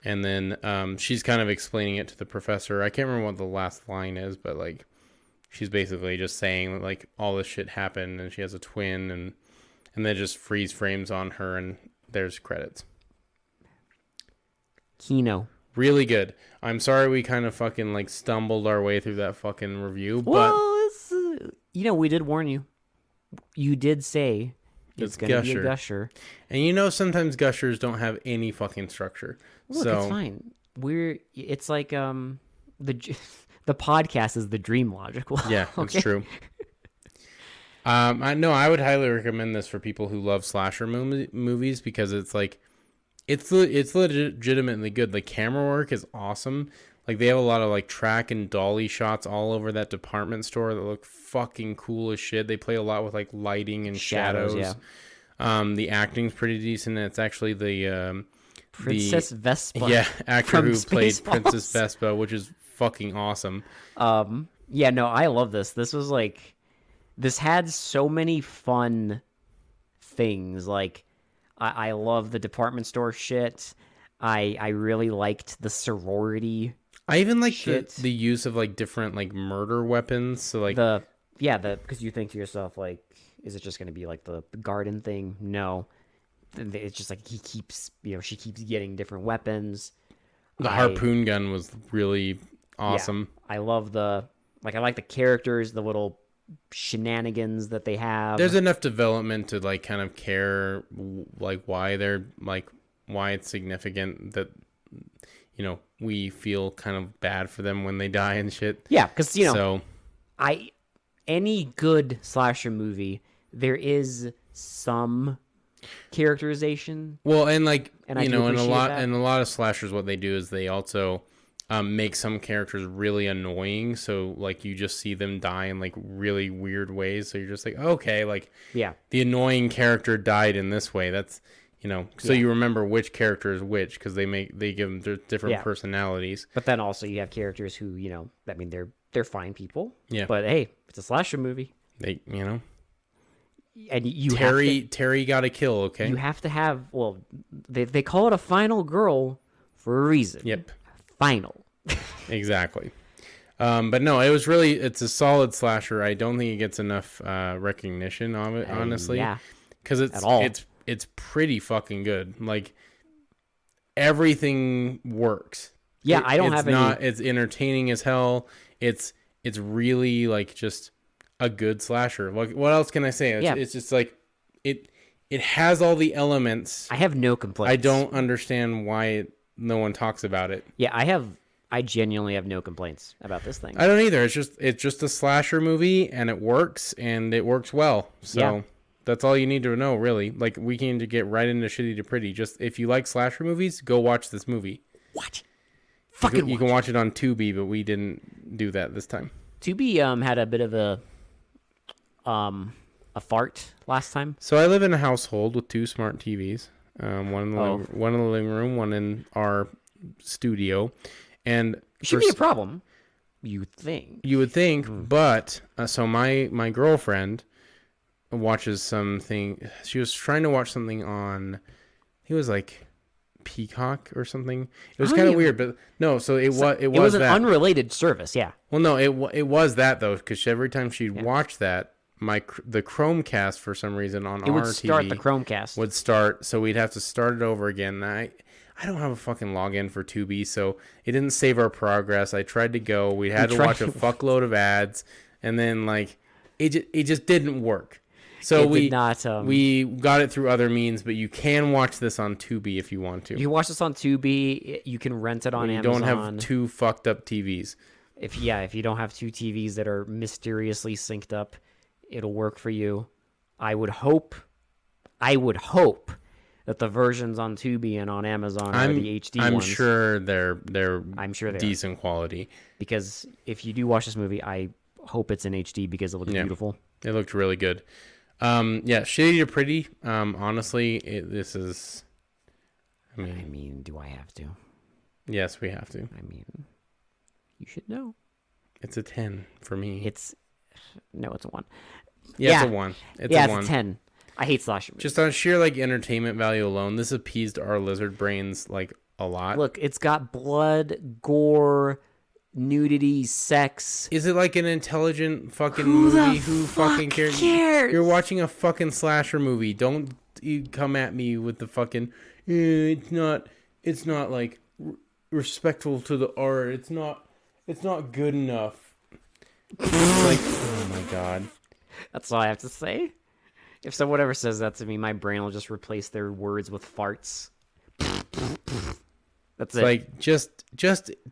And then she's kind of explaining it to the professor. I can't remember what the last line is, but like she's basically just saying that like all this shit happened and she has a twin, and then just freeze frames on her and there's credits. Kino. Really good. I'm sorry we kind of fucking like stumbled our way through that fucking review, but Well, it's, you know, we did warn you. You did say it's going to be a gusher. And you know, sometimes gushers don't have any fucking structure. Look, so it's fine. It's like the podcast is the dream logical. yeah, Okay. it's true. I would highly recommend this for people who love slasher movies because it's like it's legitimately good. The camera work is awesome. Like they have a lot of like track and dolly shots all over that department store that look fucking cool as shit. They play a lot with like lighting and shadows. Yeah. The acting's pretty decent. And it's actually the Princess Vespa. actor from who played Spaceballs. Princess Vespa, which is fucking awesome. Yeah, no, I love this. This was like, this had so many fun things. Like, I love the department store shit. I really liked the sorority. I even like Shit. the use of like different like murder weapons. So like Because you think to yourself, like, is it just gonna be like the garden thing? No, it's just like he keeps, she keeps getting different weapons. the harpoon gun was really awesome. I love I like the characters, the little shenanigans that they have. There's enough development to like kind of care like why they're like why it's significant that we feel kind of bad for them when they die and shit. Yeah, because So any good slasher movie, there is some characterization. well, and like And I in do a appreciate lot that. in a lot of slashers, what they do is they also make some characters really annoying. So like you just see them die in like really weird ways. So you're just like, okay, like Yeah, the annoying character died in this way. That's so you remember which character is which because they give them their different Yeah. personalities. but then also you have characters who I mean they're fine people. Yeah. But hey, it's a slasher movie, They and you Terry got a kill. Okay. you have to have, well, they call it a final girl for a reason. Yep. Final. Exactly. But no, it's a solid slasher. I don't think it gets enough recognition of it, honestly. Yeah. Because At all. it's pretty fucking good. Like everything works. Yeah, I don't it's have not, any. It's entertaining as hell. It's really like just a good slasher. Like what else can I say? Yeah. It's just like it has all the elements. I have no complaints. I don't understand why no one talks about it. Yeah, I genuinely have no complaints about this thing. I don't either. It's just a slasher movie and it works well. So Yeah. that's all you need to know, really. Like we can get right into Shitty to Pretty. Just if you like slasher movies, go watch this movie. What? You can watch it on Tubi, but we didn't do that this time. Tubi had a bit of a fart last time. So I live in a household with 2 smart TVs. One in the Oh. one in the living room, one in our studio, and Should be a problem. You think? you would think, but so my girlfriend watches something. She was trying to watch something on. It was like Peacock or something. It was Oh, kind of yeah. weird, but no. So it was It was an that. unrelated service. Yeah. Well, no, it was that though, because every time she'd watch that, the Chromecast for some reason on It would our start TV the Chromecast. would start, so we'd have to start it over again. And I don't have a fucking login for Tubi, so it didn't save our progress. I tried to go. We had to tried- watch a fuckload of ads, and then like it just didn't work. So It we did not, we got it through other means, but you can watch this on Tubi if you want to. You can watch this on Tubi. You can rent it on You Amazon. don't have 2 fucked up TVs. If you don't have 2 TVs that are mysteriously synced up, it'll work for you. I would hope that the versions on Tubi and on Amazon are the HD I'm ones. sure they're I'm sure they are. decent quality. Because if you do watch this movie, I hope it's in HD because it looks beautiful. It looked really good. Yeah, Shitty to Pretty. Honestly, this is. I I mean, do I have to? yes, we have to. I mean, you should know. It's a 10 for me. It's a 1. It's a 1. It's yeah, a 1. it's a 10. I hate slasher movies. Just on sheer like entertainment value alone, this appeased our lizard brains like a lot. Look, it's got blood, gore, nudity, sex. Is it like an intelligent fucking Who the movie? Who fucking fuck cares? cares? You're watching a fucking slasher movie. Don't you come at me with the fucking. It's not like respectful to the art. It's not good enough. Like, oh my god. That's all I have to say. If someone ever says that to me, my brain will just replace their words with farts. That's it. Like just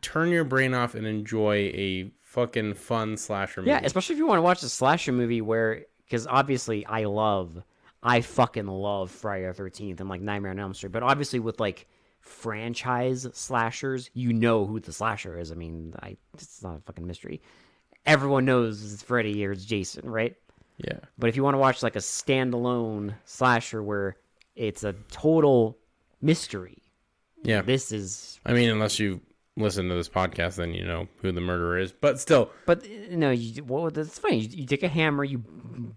turn your brain off and enjoy a fucking fun slasher movie. Yeah, especially if you want to watch a slasher movie because obviously I fucking love Friday the 13th and like Nightmare on Elm Street, but obviously with like franchise slashers, you know who the slasher is. I mean, it's not a fucking mystery. Everyone knows it's Freddy or it's Jason, right? Yeah. But if you want to watch like a standalone slasher where it's a total mystery, Yeah. this is I mean, unless you listen to this podcast, then you know who the murderer is. But still, But no, that's funny. You take a hammer, you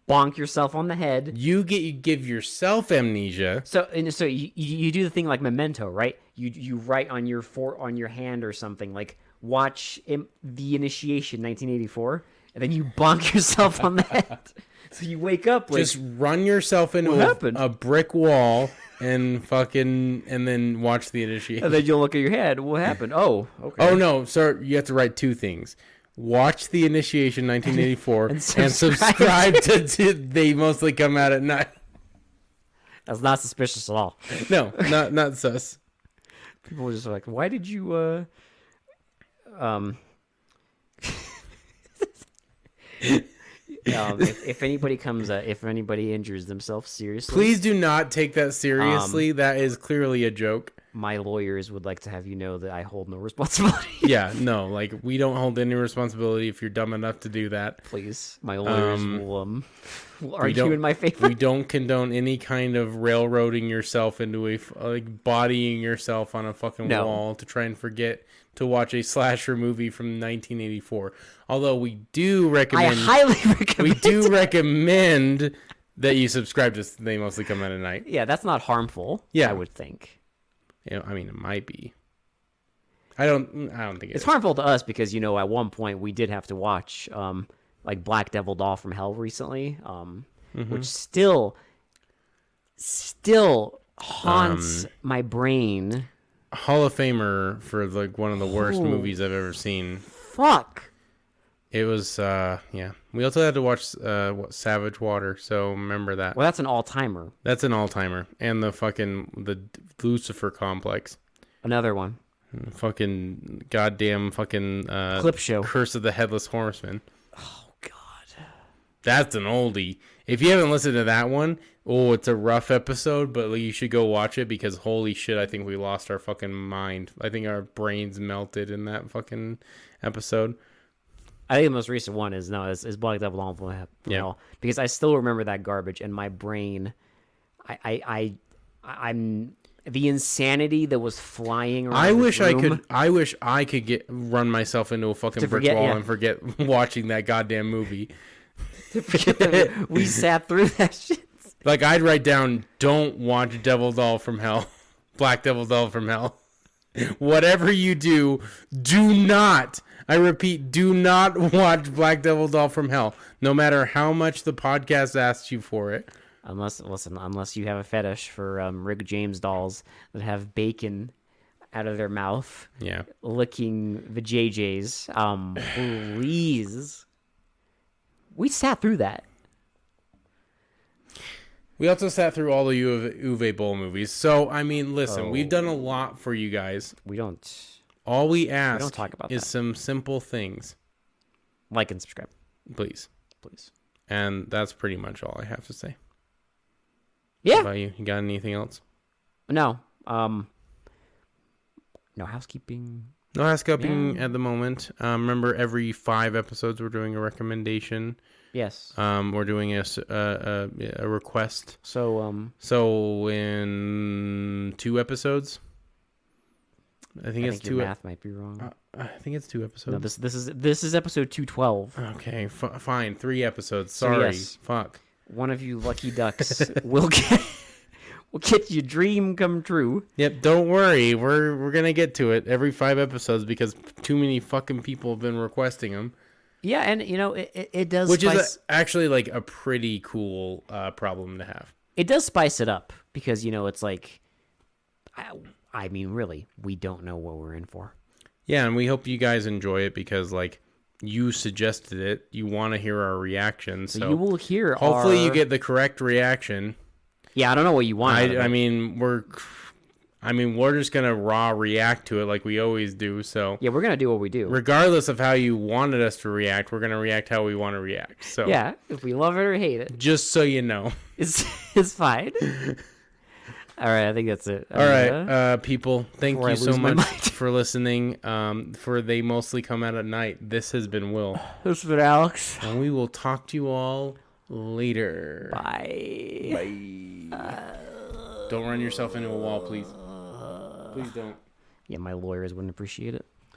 bonk yourself on the head. you give yourself amnesia. So you do the thing like Memento, right? You write on your hand or something like watch The Initiation 1984, and then you bonk yourself on the head. So you wake up like Just run yourself into What happened? a brick wall and then watch The Initiation. and then you'll look at your head. What happened? Oh, okay. Oh no, sir! You have to write two things: watch The Initiation 1984 and subscribe. subscribe to They Mostly Come Out at Night. That's not suspicious at all. No, not sus. People are just like, why did you if anybody injures themselves seriously, Please do not take that seriously. That is clearly a joke. my lawyers would like to have you know that I hold no responsibility. Yeah, no, like we don't hold any responsibility if you're dumb enough to do that. Please, my lawyers will argue don't- in my favor. We don't condone any kind of railroading yourself into like bodying yourself on a fucking No. wall to try and forget to watch a slasher movie from 1984. Although we do I recommend highly recommend. we do recommend that you subscribe to They Mostly Come Out at Night. Yeah, that's not harmful. Yeah. I would think You know, I mean, it might be. I don't think it's is. harmful to us because at one point we did have to watch like Black Devil Doll from Hell recently, which still haunts my brain. Hall of Famer for like one of the worst Oh. movies I've ever seen. Fuck. It was yeah. We also had to watch Savage Water, so remember that. Well, that's an all-timer. That's an all-timer. And the Lucifer Complex. Another one. Fucking goddamn fucking Clip show. Curse of the Headless Horseman. Oh God. That's an oldie. If you haven't listened to that one, it's a rough episode, but you should go watch it because holy shit, I think we lost our fucking mind. I think our brains melted in that fucking episode. I think the most recent one is Black Devil Doll from Hell because I still remember that garbage and my brain. I'm the insanity that was flying around. I wish this room. I wish I could run myself into a fucking To brick forget, wall yeah. and forget watching that goddamn movie. We sat through that shit. Like I'd write down, "Don't watch Devil Doll from Hell, Black Devil Doll from Hell." Whatever you do, do not. I repeat, do not watch Black Devil Doll from Hell, no matter how much the podcast asks you for it. Unless you have a fetish for Rick James dolls that have bacon out of their mouth, Yeah. licking the JJs. Please. We sat through that. We also sat through all the Uwe Boll movies. So, I mean, listen, we've done a lot for you guys. We don't All we ask don't talk about is that. some simple things, like and subscribe, please. please. And that's pretty much all I have to say. Yeah. What about you? You got anything else? No. No housekeeping. No housekeeping at the moment. Remember, every 5 episodes we're doing a recommendation. Yes. We're doing a request. So So in 2 episodes, I think it's your 2. math might be wrong. I think it's 2 episodes. No, this is episode 212. Okay, fine. 3 episodes. So, Sorry. yes. Fuck. One of you lucky ducks will get your dream come true. Yep. Don't worry. We're gonna get to it every 5 episodes because too many fucking people have been requesting them. Yeah, and it does Which spice, is actually like a pretty cool problem to have. it does spice it up because it's like I mean really we don't know what we're in for. Yeah, and we hope you guys enjoy it because like you suggested it. You want to hear our reaction, so you will hear hopefully you our- get the correct reaction. Yeah, I don't know what you want. out of I it. mean we're just gonna raw react to it like we always do. So Yeah, we're gonna do what we do. regardless of how you wanted us to react, we're gonna react how we want to react. So Yeah, if we love it or hate it, just so you know. it's fine. All right, I think that's it. All right, people, thank before I you so lose my much mind. for listening. For They Mostly Come Out at Night. This has been Will, This has been Alex. and we will talk to you all later. Bye. Don't run yourself into a wall, please. Please don't. Yeah, my lawyers wouldn't appreciate it.